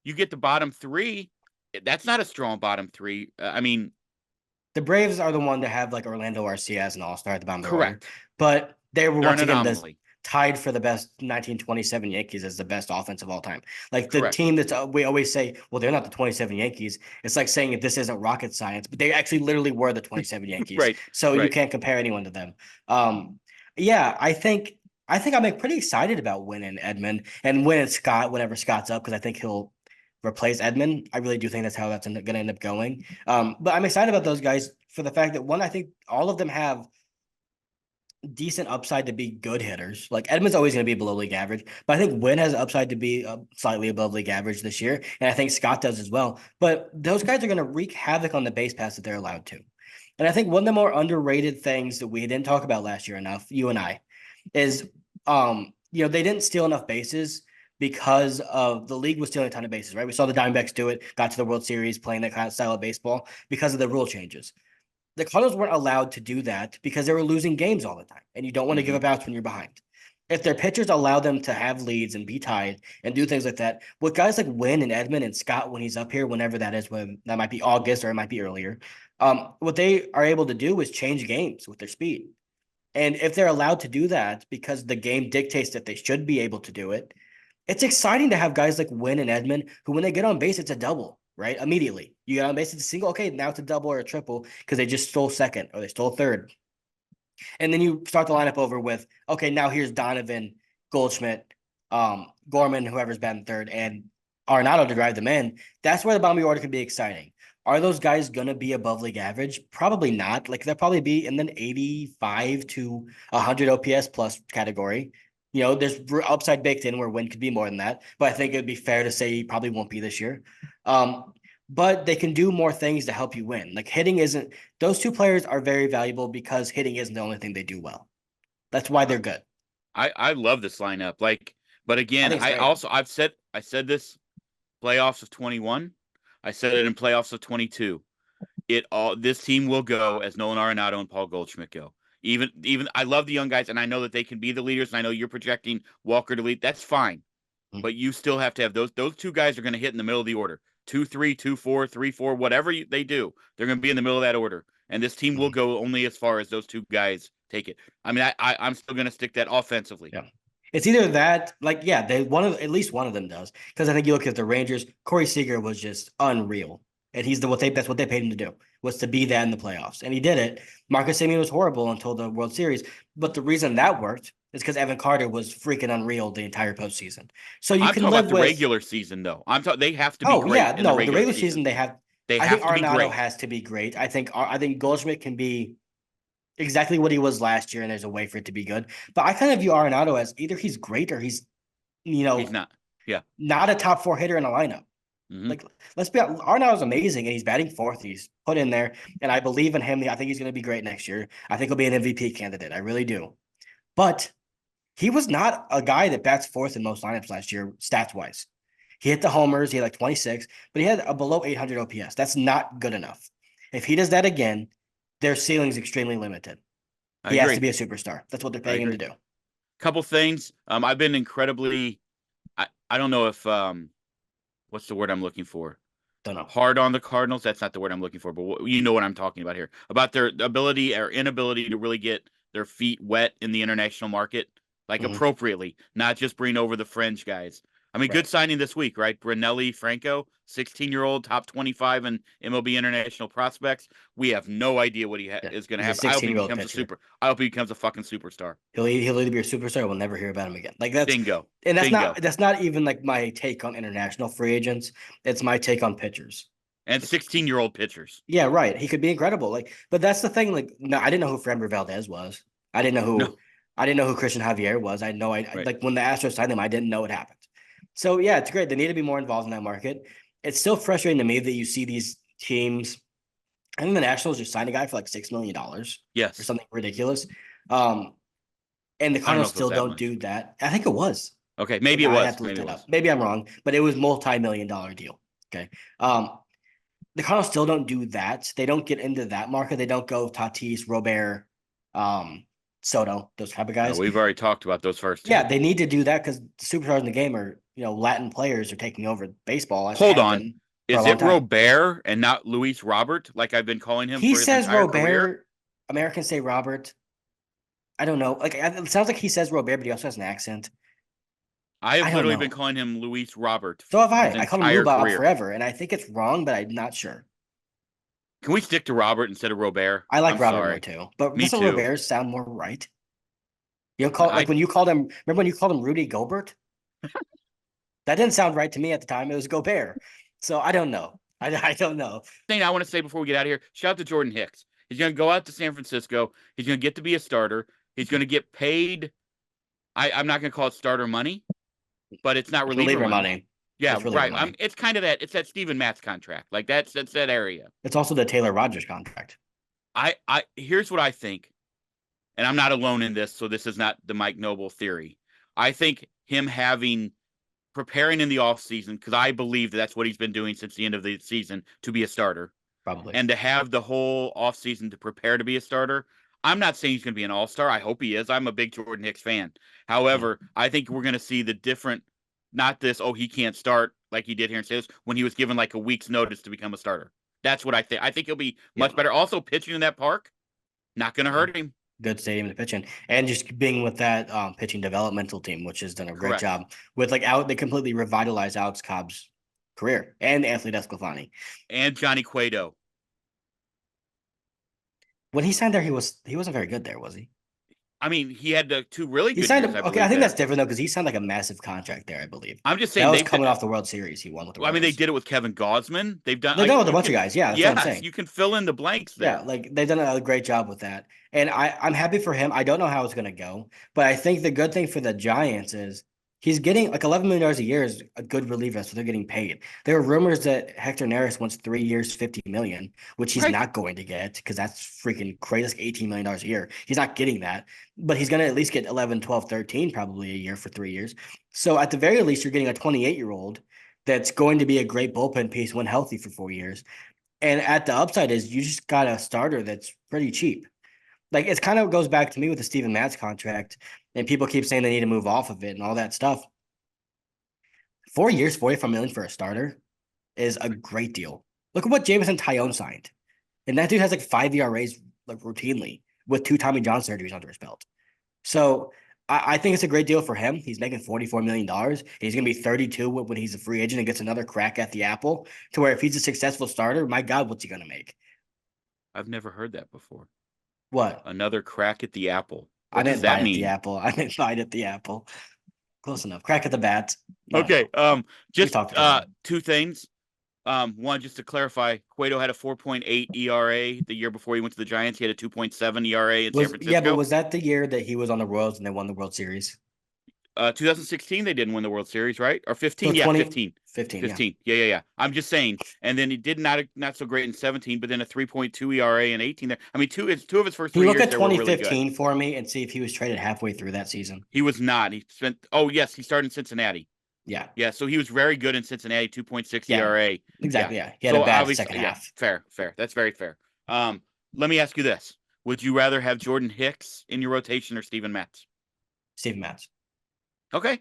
You get the bottom 3. That's not a strong bottom 3. The Braves are the one to have like Orlando Arcia as an all-star at the bottom of the order. Correct. But they were once again tied for the best 1927 Yankees as the best offense of all time. Like, the team that's we always say, well, they're not the 27 Yankees. It's like saying if this isn't rocket science, but they actually literally were the 27 Yankees. Right. So you can't compare anyone to them. I think I'm pretty excited about Wynn and Edman, and Wynn and Scott whenever Scott's up, because I think he'll replace Edman. I really do think that's how that's going to end up going. But I'm excited about those guys for the fact that, one, I think all of them have decent upside to be good hitters. Like, Edman's always going to be below league average, but I think Wynn has upside to be slightly above league average this year, and I think Scott does as well. But those guys are going to wreak havoc on the base paths that they're allowed to. And I think one of the more underrated things that we didn't talk about last year enough, you and I, is they didn't steal enough bases because of the league was stealing a ton of bases, right? We saw the Diamondbacks do it, got to the World Series playing that kind of style of baseball because of the rule changes. The Cardinals weren't allowed to do that because they were losing games all the time, and you don't want to give up outs when you're behind. If their pitchers allow them to have leads and be tied and do things like that, with guys like Wynn and Edman and Scott, when he's up here, whenever that is, when that might be August or it might be earlier, what they are able to do is change games with their speed. And if they're allowed to do that because the game dictates that they should be able to do it, It's exciting to have guys like Wynn and Edmund who, when they get on base, it's a double, right? Immediately. You get on base, it's a single. Okay, now it's a double or a triple because they just stole second or they stole third. And then you start the lineup over with, okay, now here's Donovan, Goldschmidt, Gorman, whoever's batting third, and Arenado to drive them in. That's where the bottom of the order can be exciting. Are those guys going to be above league average? Probably not. Like, they'll probably be in the 85 to 100 OPS plus category. You know, there's upside baked in where Win could be more than that, but I think it'd be fair to say he probably won't be this year. But they can do more things to help you win. Like, hitting isn't, those two players are very valuable because hitting isn't the only thing they do well. That's why they're good. I love this lineup. Like, but again, I said this playoffs of 21. I said it in playoffs of 22. This team will go as Nolan Arenado and Paul Goldschmidt go. Even I love the young guys, and I know that they can be the leaders. And I know you're projecting Walker to lead. That's fine, but you still have to have those two guys are going to hit in the middle of the order. 2-3, 2-4, 3-4, whatever they do, they're going to be in the middle of that order. And this team will go only as far as those two guys take it. I mean, I'm still going to stick that offensively. Yeah. It's either that, like, yeah, at least one of them does. Because I think you look at the Rangers, Corey Seager was just unreal. And that's what they paid him to do, was to be that in the playoffs. And he did it. Marcus Semien was horrible until the World Series. But the reason that worked is because Evan Carter was freaking unreal the entire postseason. So you I'm can talking live about the with regular season, though. They have to be great. Yeah, in no, the regular season they have. They I have think to be Arenado great. has to be great. I think Goldschmidt can be exactly what he was last year, and there's a way for it to be good. But I kind of view Arenado as either he's great or he's, He's not. Yeah. not a top four hitter in a lineup. Mm-hmm. Like, let's be honest, Arenado's amazing, and he's batting fourth. He's put in there, and I believe in him. I think he's going to be great next year. I think he'll be an MVP candidate. I really do. But he was not a guy that bats fourth in most lineups last year, stats wise. He hit the homers. He had like 26, but he had a below 800 OPS. That's not good enough. If he does that again, their ceiling's extremely limited. I He has agree. to be a superstar. That's what they're paying him to do. Couple things. I've been incredibly. I don't know if what's the word I'm looking for? Don't know. Hard on the Cardinals. That's not the word I'm looking for, but you know what I'm talking about here. About their ability or inability to really get their feet wet in the international market, like appropriately, not just bring over the fringe guys. I mean, good signing this week, right? Brunelli Franco, 16-year-old, top 25 in MLB international prospects. We have no idea what is going to happen. I hope he becomes I hope he becomes a fucking superstar. He'll either be a superstar. We'll never hear about him again. Like, that's bingo. And bingo. That's not even like my take on international free agents. It's my take on pitchers. And 16-year-old pitchers. Yeah, right. He could be incredible. Like, but that's the thing. Like, no, I didn't know who Framber Valdez was. I didn't know who Christian Javier was. Like, when the Astros signed him, I didn't know it happened. So yeah, it's great. They need to be more involved in that market. It's still frustrating to me that you see these teams. I think the Nationals just signed a guy for like $6 million. Yes. Or something ridiculous. And the Cardinals still don't do that. I think it was. Okay, maybe it was. I have to look that up. Maybe I'm wrong, but it was multi-million-dollar deal. Okay. The Cardinals still don't do that. They don't get into that market. They don't go Tatis, Robert, Soto, those type of guys. No, we've already talked about those first two. Yeah, they need to do that because the superstars in the game are, Latin players are taking over baseball. Hold on. Is it Robert and not Luis Robert, like I've been calling him? He for his says entire Robert. Career? Americans say Robert. I don't know. Like, it sounds like he says Robert, but he also has an accent. I have literally been calling him Luis Robert. So have I. I call him Lou Bob forever, and I think it's wrong, but I'm not sure. Can we stick to Robert instead of Robert? I like Robert more too, but doesn't Robert sound more right? When you called him. Remember when you called him Rudy Gobert? That didn't sound right to me at the time. It was Gobert. So I don't know. I don't know. Thing I want to say before we get out of here: shout out to Jordan Hicks. He's going to go out to San Francisco. He's going to get to be a starter. He's going to get paid. I'm not going to call it starter money, but it's not reliever money. Yeah, right. Money. It's kind of that. It's that Steven Matz contract. Like that's that area. It's also the Taylor Rogers contract. Here's what I think, and I'm not alone in this, so this is not the Mike Noble theory. I think him preparing in the offseason, because I believe that's what he's been doing since the end of the season to be a starter. Probably. And to have the whole offseason to prepare to be a starter. I'm not saying he's going to be an all-star. I hope he is. I'm a big Jordan Hicks fan. However, I think we're going to see the different, not this, he can't start like he did here in St. Louis when he was given like a week's notice to become a starter. That's what I think. I think he'll be much better. Also, pitching in that park, not going to hurt him. good stadium to pitch in, and just being with that pitching developmental team, which has done a great Correct. job with they completely revitalized Alex Cobb's career and Anthony Desclafani. And Johnny Cueto. When he signed there, he wasn't very good there, was he? I mean, he had the two really He good signed years, I okay. I believe, think there. that's different though because he signed like a massive contract there, I believe. I'm just That saying was they've coming off the World Series he won with the I mean, they Royals. did it with Kevin Gosman. They've done They've done it with a you bunch of can guys. Yeah, that's what I'm yes, saying. you can fill in the blanks Yeah, there. like they've done a great job with that. And I'm happy for him. I don't know how it's gonna go, but I think the good thing for the Giants is he's getting like $11 million a year is a good reliever, so they're getting paid. There are rumors that Hector Neris wants 3 years, 50 million, which he's Right. not going to get because that's freaking crazy. That's $18 million a year. He's not getting that, but he's gonna at least get 11, 12, 13 probably a year for 3 years. So at the very least, you're getting a 28-year-old that's going to be a great bullpen piece when healthy for 4 years. And at the upside is you just got a starter that's pretty cheap. Like it kind of goes back to me with the Steven Matz contract, and people keep saying they need to move off of it and all that stuff. 4 years, 45 million for a starter is a great deal. Look at what Jameson Tyone signed. And that dude has like 5 ERAs like routinely with two Tommy John surgeries under his belt. So I think it's a great deal for him. He's making $44 million. He's going to be 32 when he's a free agent and gets another crack at the apple. To where if he's a successful starter, my God, what's he going to make? I've never heard that before. What? Another crack at the apple. I What does didn't that bite at the mean? apple. I didn't bite at the apple. Close enough. Crack at the bat. I don't Okay. know. We Just talked too long. two things. One, just to clarify, Cueto had a 4.8 ERA the year before he went to the Giants. He had a 2.7 ERA in San But Francisco. was that the year that he was on the Royals and they won the World Series? 2016 they didn't win the World Series, right? Or So 15? Yeah, 2015, yeah. 15. Yeah. I'm just saying. And then he did not so great in 17, but then a 3.2 ERA in 18 there. I mean, two of his first Can you three look years at there were really good. 2015 for me and see if he was traded halfway through that season? He was not. He spent Oh, yes, he started in Cincinnati. Yeah. Yeah, so he was very good in Cincinnati, 2.6 Yeah. ERA. Yeah. Exactly. Yeah. He had a So bad obviously, second yeah, half. fair. That's very fair. Let me ask you this. Would you rather have Jordan Hicks in your rotation or Steven Matz? Steven Matz. Okay.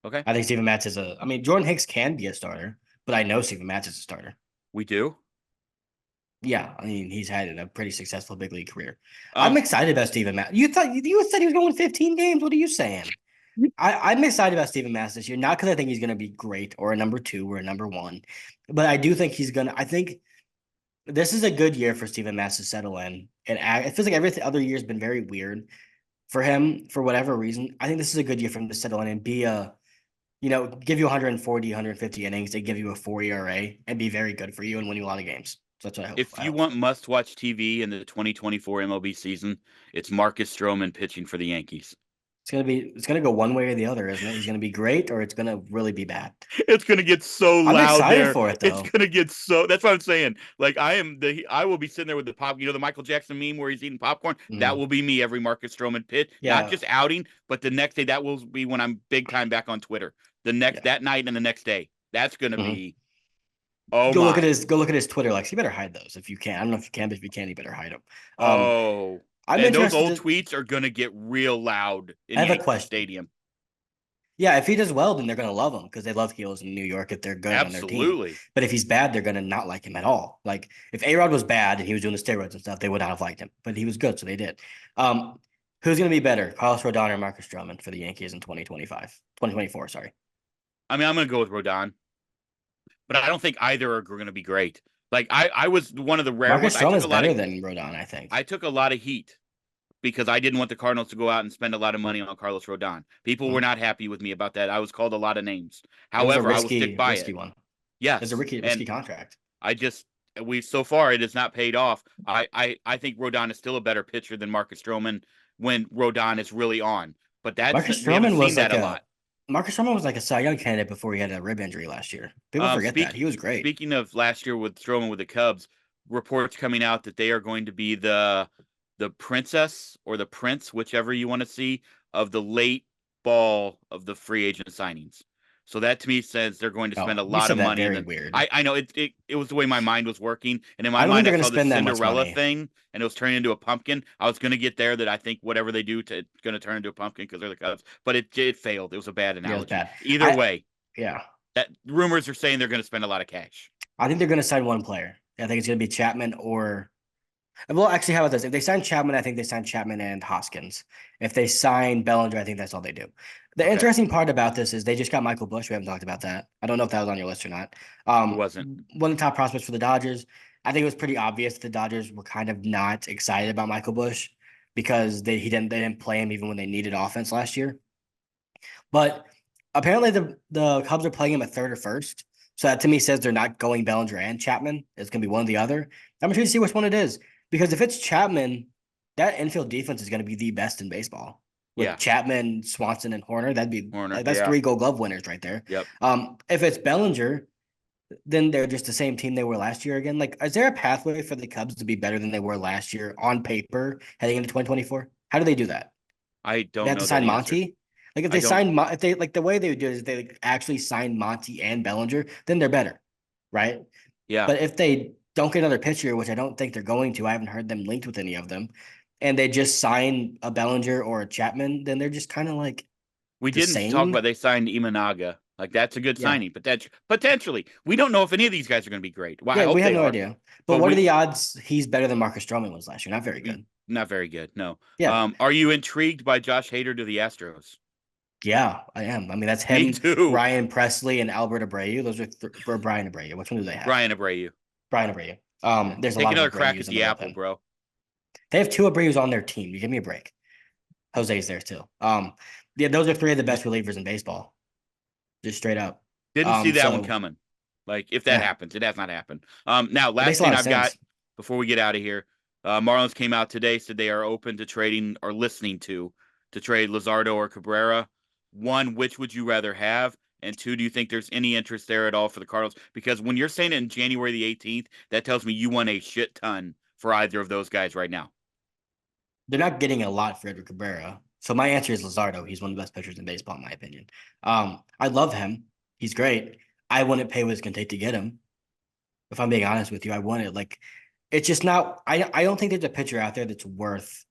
Okay. I think Steven Matz is I mean, Jordan Hicks can be a starter, but I know Steven Matz is a starter. We do. Yeah, I mean, he's had a pretty successful big league career. I'm Um, excited about Steven Matz. You said he was going 15 games. What are you saying? I'm excited about Steven Matz this year, not because I think he's going to be great or a number two or a number one, but I do think he's going to. I think this is a good year for Steven Matz to settle in. And it feels like every other year has been very weird for him for whatever reason. I think this is a good year for him to settle in and be give you 140, 150 innings, they give you a 4 ERA and be very good for you and win you a lot of games. So that's what I hope. if you want must-watch TV in the 2024 MLB season, it's Marcus Stroman pitching for the Yankees. It's gonna go one way or the other, isn't it? He's gonna be great or it's gonna really be bad. It's gonna get so I'm loud excited there. for it It's though. gonna get so. That's what I'm saying. Like I will be sitting there with the pop. You know the Michael Jackson meme where he's eating popcorn. That Mm. will be me every Marcus Stroman pitch. Not Yeah. just outing, but the next day. That will be when I'm big time back on Twitter. The next Yeah. that night and the next day. That's gonna Mhm. be. Oh my. Go look at his Twitter likes. You better hide those if you can. I don't know if you can, but if you can, you better hide them. Oh. I'm And those interested old to, tweets are gonna get real loud I in have a Yankee question. Stadium. Yeah, if he does well, then they're gonna love him because they love heels in New York if they're good on their team. Absolutely. But if he's bad, they're gonna not like him at all. Like if A-Rod was bad and he was doing the steroids and stuff, they would not have liked him. But he was good, so they did. Um, who's gonna be better, Carlos Rodon or Marcus Stroman for the Yankees in 2025, 2024? Sorry. I mean, I'm gonna go with Rodon, but I don't think either are gonna be great. Like I was one of the rare ones. Marcus Stroman's better than Rodon, I think. I took a lot of heat because I didn't want the Cardinals to go out and spend a lot of money on Carlos Rodon. People were Mm. not happy with me about that. I was called a lot of names. It was a However, I will stick by risky it. one. It was a Yes, risky and contract. I just we so far it has not paid off. I think Rodon is still a better pitcher than Marcus Stroman when Rodon is really on. But Marcus we haven't Stroman seen was that like a a lot. Marcus Stroman was like a Cy Young candidate before he had a rib injury last year. People forget that. He was great. Speaking of last year with Stroman with the Cubs, reports coming out that they are going to be the princess or the prince, whichever you want to see, of the late ball of the free agent signings. So that to me says they're going to spend Oh, a you lot of said that money. And very then weird. I know it was the way my mind was working. And in my I don't think mind, they're I going to saw the spend that much Cinderella money. thing and it was turning into a pumpkin. I was going to get there that I think whatever they do to it's going to turn into a pumpkin because they're the Cubs, but it failed. It was a bad Yeah, it was analogy. bad. Either way, Yeah, that rumors are saying they're going to spend a lot of cash. I think they're going to sign one player. I think it's going to be Chapman or Well, actually, how about this? If they sign Chapman, I think they sign Chapman and Hoskins. If they sign Bellinger, I think that's all they do. The Okay, interesting part about this is they just got Michael Bush. We haven't talked about that. I don't know if that was on your list or not. it wasn't. One of the top prospects for the Dodgers. I think it was pretty obvious the Dodgers were kind of not excited about Michael Bush because they didn't play him even when they needed offense last year. But apparently the Cubs are playing him at third or first. So that to me says they're not going Bellinger and Chapman. It's gonna be one or the other. I'm intrigued to see which one it is. Because if it's Chapman, that infield defense is gonna be the best in baseball. With Yeah, Chapman, Swanson, and Horner, Warner. that's Yeah. three Gold Glove winners right there. Yep. If it's Bellinger, then they're just the same team they were last year again. Like, is there a pathway for the Cubs to be better than they were last year on paper heading into 2024? How do they do that? I They don't have to know that sign answer. Monty. Like if I they don't. sign, if they like the way they would do it is they like, actually sign Monty and Bellinger, then they're better, right? Yeah, But if they don't get another pitcher, which I don't think they're going to, I haven't heard them linked with any of them, and they just sign a Bellinger or a Chapman, then they're just kind of like we the didn't talk same. about they signed Imanaga. Like that's a good Yeah, signing, potentially. We don't know if any of these guys are going to be great. Well, I yeah, we hope have they no are, idea. But but what are we the odds he's better than Marcus Stroman was last year? Not very good. not very good. No. Yeah, Are you intrigued by Josh Hader to the Astros? yeah, I am. I mean, that's Me him, too. Ryan Presley, and Albert Abreu. Those are or Brian Abreu. Which one do they have? Brian Abreu. Brian Abreu. Yeah. There's a Take lot another of crack at Abreu's in the the apple, bullpen. bro. They have two Abreu's on their team. You give me a break. Jose's there too. Yeah, those are three of the best relievers in baseball, just straight up. Didn't see that one So coming. Like if that yeah, happens, it has not happened. Now it makes last a lot thing of I've got sense. before we get out of here, Marlins came out today, said they are open to trading or listening to trade Luzardo or Cabrera. One, which would you rather have? And two, do you think there's any interest there at all for the Cardinals? Because when you're saying it in January the 18th, that tells me you want a shit ton for either of those guys right now. They're not getting a lot for Edward Cabrera. So my answer is Luzardo. He's one of the best pitchers in baseball, in my opinion. I love him. He's great. I wouldn't pay what it's gonna take to get him. If I'm being honest with you, I wouldn't. Like, it's just not. I don't think there's a pitcher out there that's worth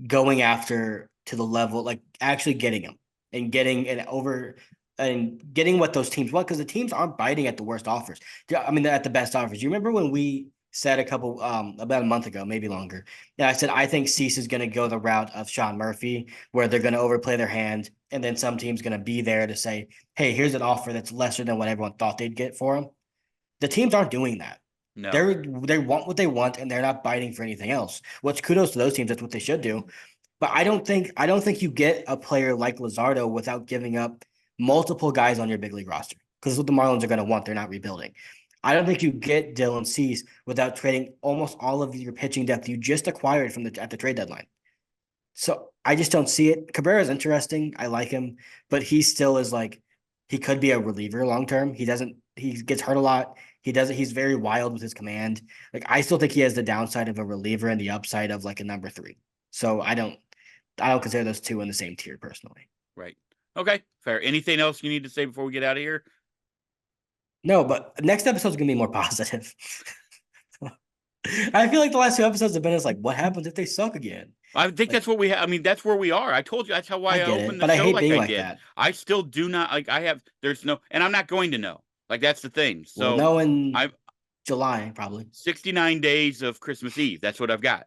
going after to the level, like actually getting him and getting an over and getting what those teams want because the teams aren't biting at the worst offers. I mean, at the best offers. You remember when we said a couple about a month ago, maybe longer. And I said I think Cease is going to go the route of Sean Murphy, where they're going to overplay their hand, and then some team's going to be there to say, "Hey, here's an offer that's lesser than what everyone thought they'd get for him." The teams aren't doing that. No. They want what they want and they're not biting for anything else. Which kudos to those teams. That's what they should do. But I don't think you get a player like Luzardo without giving up multiple guys on your big league roster. Because what the Marlins are going to want. They're not rebuilding. I don't think you get Dylan Cease without trading almost all of your pitching depth you just acquired from at the trade deadline. So I just don't see it. Cabrera is interesting. I like him, but he still is like he could be a reliever long term. He gets hurt a lot. He's very wild with his command. Like I still think he has the downside of a reliever and the upside of like a number three. So I don't consider those two in the same tier personally. Right. Okay. Fair. Anything else you need to say before we get out of here? No, but next episode's gonna be more positive. I feel like the last two episodes have been as like, what happens if they suck again? I think Like, that's what we have. I mean, that's where we are. I told you that's how I why I get it, opened the but I show hate like being I like did. that. I still do not like I have there's no and I'm not going to know. Like that's the thing. We'll So know in I'm July, probably. 69 days of Christmas Eve. That's what I've got.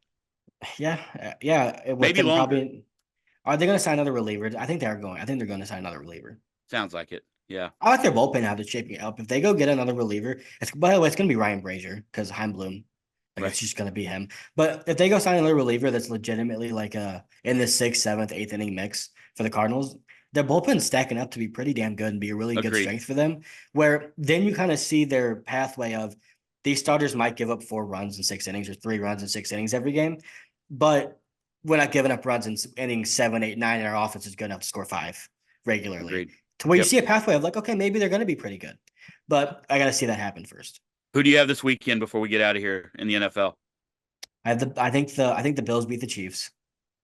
Yeah, yeah. With Maybe them longer. probably, are they going to sign another reliever? I think they're going. I think they're going to sign another reliever. Sounds like it. Yeah. I like their bullpen how they're shaping it up. If they go get another reliever, by the way, it's going to be Ryan Brazier because Heimblum, like Right. it's just going to be him. But if they go sign another reliever that's legitimately like in the sixth, seventh, eighth inning mix for the Cardinals, their bullpen's stacking up to be pretty damn good and be a really good Agreed. strength for them. Where then you kind of see their pathway of these starters might give up 4 runs in 6 innings or 3 runs in 6 innings every game, but we're not giving up runs in innings 7, 8, 9, and our offense is good enough to score 5 regularly Agreed. to where you Yep. see a pathway of like, okay, maybe they're going to be pretty good, but I got to see that happen first. Who do you have this weekend before we get out of here in the NFL? I think the Bills beat the Chiefs.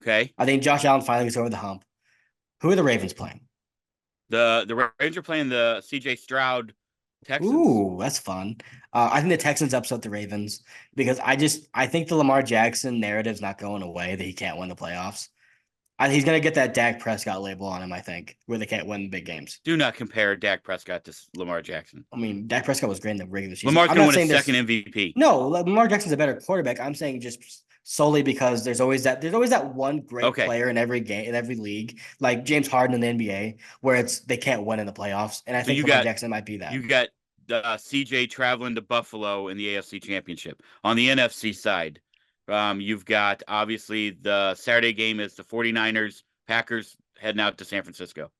Okay. I think Josh Allen finally gets over the hump. Who are the Ravens playing? The Ravens are playing the CJ Stroud Texans. Ooh, that's fun. I think the Texans upset the Ravens because I think the Lamar Jackson narrative's not going away that he can't win the playoffs. He's gonna get that Dak Prescott label on him, I think, where they can't win big games. Do not compare Dak Prescott to Lamar Jackson. I mean, Dak Prescott was great in the regular season. Lamar's I'm going to not win a saying second this. MVP. No, Lamar Jackson's a better quarterback. I'm saying just solely because there's always that one great Okay. player in every game in every league, like James Harden in the NBA, where they can't win in the playoffs, and I So think Lamar Jackson might be that. you got CJ traveling to Buffalo in the AFC Championship. On the NFC side, you've got obviously the Saturday game is the 49ers, Packers heading out to San Francisco.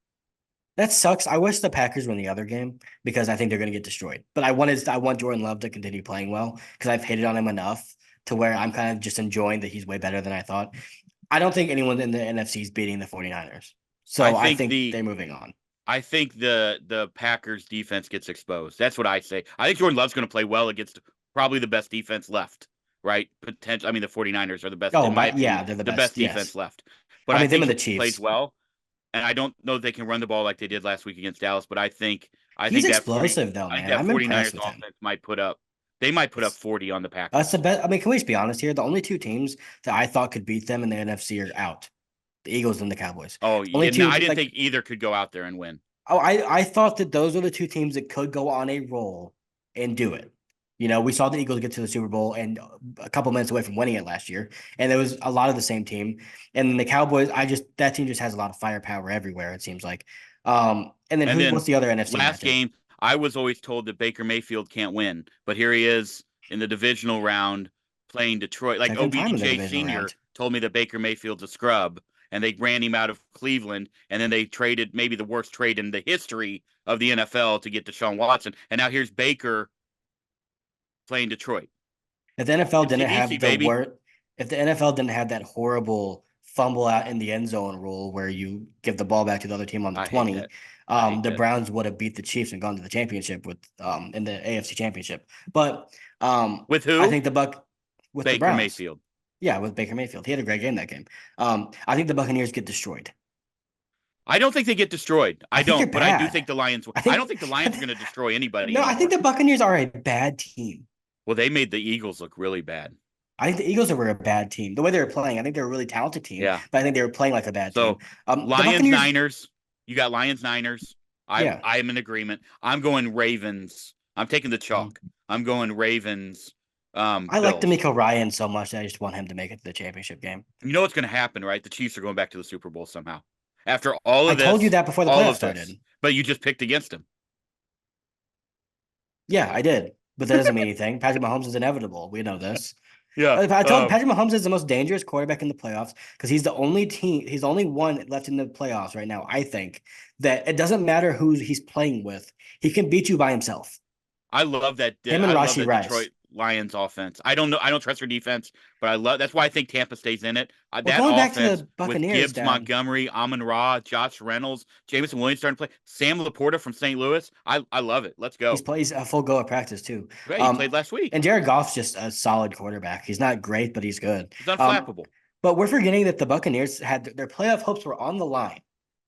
That sucks. I wish the Packers win the other game because I think they're going to get destroyed. But I want Jordan Love to continue playing well because I've hated on him enough to where I'm kind of just enjoying that he's way better than I thought. I don't think anyone in the NFC is beating the 49ers. So I think they're moving on. I think the Packers defense gets exposed. That's what I say. I think Jordan Love's going to play well against probably the best defense left, right? Potential. I mean, the 49ers are the best. Oh, yeah, they're the best defense yes. left. But I mean, them think and the Chiefs plays well. And I don't know if they can run the ball like they did last week against Dallas, but I think he's that explosive though, man. I'm 49ers impressed with offense him. might put up 40 on the Packers. That's the best. I mean, can we just be honest here? The only two teams that I thought could beat them in the NFC are out: the Eagles and the Cowboys. Oh, yeah. No, I didn't think either could go out there and win. Oh, I thought that those are the two teams that could go on a roll and do it. You know, we saw the Eagles get to the Super Bowl and a couple minutes away from winning it last year, and there was a lot of the same team. And then the Cowboys, that team just has a lot of firepower everywhere. It seems like. And then what's the other NFC? Last game, I was always told that Baker Mayfield can't win, but here he is in the divisional round playing Detroit. Like OBJ Senior told me that Baker Mayfield's a scrub, and they ran him out of Cleveland, and then they traded maybe the worst trade in the history of the NFL to get Deshaun Watson, and now here's Baker playing Detroit. If the NFL didn't have if the NFL didn't have that horrible fumble out in the end zone rule where you give the ball back to the other team on the 20, the Browns would have beat the Chiefs and gone to the championship with in the AFC Championship. But with who? I think with Baker the Browns. Mayfield. Yeah, with Baker Mayfield. He had a great game that game. I think the Buccaneers get destroyed. I don't think they get destroyed. I don't, but I do think the Lions. I don't think the Lions are going to destroy anybody. No, anymore. I think the Buccaneers are a bad team. Well, they made the Eagles look really bad. I think the Eagles were a bad team. The way they were playing, I think they were a really talented team. Yeah, but I think they were playing like a bad team. Lions, Niners. You got Lions, Niners. I am in agreement. I'm going Ravens. I'm taking the chalk. I'm going Ravens. I like D'Amico Ryan so much that I just want him to make it to the championship game. You know what's going to happen, right? The Chiefs are going back to the Super Bowl somehow. After all of this, I told you that before the playoffs started. But you just picked against him. Yeah, I did. But that doesn't mean anything. Patrick Mahomes is inevitable. We know this. Yeah. I told Patrick Mahomes is the most dangerous quarterback in the playoffs because he's the only one left in the playoffs right now. I think that it doesn't matter who he's playing with. He can beat you by himself. I love that. Him and Rashee Rice. Detroit Lions offense. I don't know. I don't trust their defense, but that's why I think Tampa stays in it. That going back to the Buccaneers, with Gibbs, Montgomery, Amon-Ra, Josh Reynolds, Jameson Williams starting to play, Sam Laporta from St. Louis. I love it. Let's go. He's a full go at practice too. Great. He played last week. And Jared Goff's just a solid quarterback. He's not great, but he's good. He's unflappable. But we're forgetting that the Buccaneers had their playoff hopes were on the line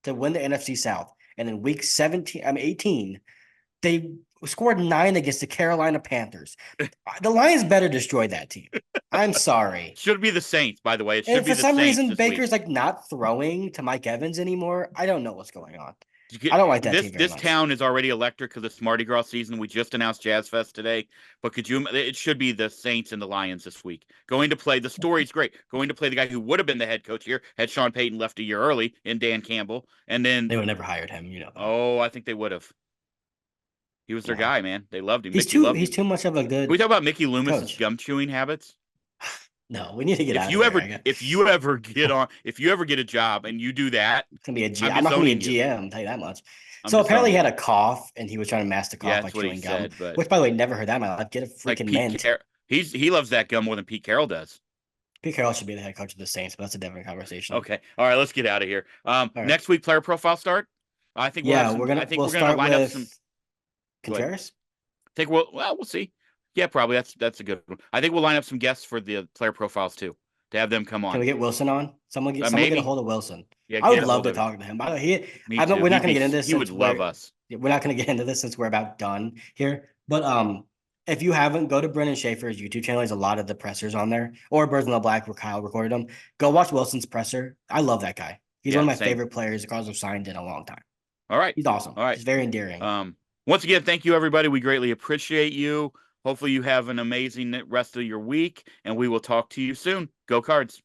to win the NFC South, and in week 18, they scored 9 against the Carolina Panthers. The Lions better destroy that team. I'm sorry. Should be the Saints, by the way. It should and be for some reason, Baker's week. Not throwing to Mike Evans anymore. I don't know what's going on. I don't like that team very much. Town is already electric because it's Mardi Gras season. We just announced Jazz Fest today. But it should be the Saints and the Lions this week. Going to play, the story's great. Going to play the guy who would have been the head coach here had Sean Payton left a year early in Dan Campbell. And then they would have never hired him, you know. Oh, I think they would have. He was their guy, man. They loved him. He's too much of a good. Can we talk about Mickey Loomis's gum chewing habits? No, we need to get out of there. If you ever get a job and you do that, it's gonna be a GM. I'm not gonna be a GM. I'll tell you that much. So apparently he had a cough and he was trying to mask the cough by chewing gum. Which, by the way, never heard that in my life. Get a freaking mint. He loves that gum more than Pete Carroll does. Pete Carroll should be the head coach of the Saints, but that's a different conversation. Okay, all right, let's get out of here. Next week, player profile start. I think we're gonna line up some. Contreras? We'll see. Yeah, probably that's a good one. I think we'll line up some guests for the player profiles too, to have them come on. Can we get Wilson on? Someone get a hold of Wilson. Yeah, I would love to talk to him. By the way, we're not going to get into this. He would love us. We're not going to get into this since we're about done here. But If you haven't, go to Brendan Schaefer's YouTube channel. There's a lot of the pressers on there, or Birds in the Black where Kyle recorded them. Go watch Wilson's presser. I love that guy. He's one Yeah, of my same. favorite players the Cardinals have signed in a long time. All right. He's awesome. All right. He's very endearing. Once again, thank you, everybody. We greatly appreciate you. Hopefully you have an amazing rest of your week, and we will talk to you soon. Go Cards.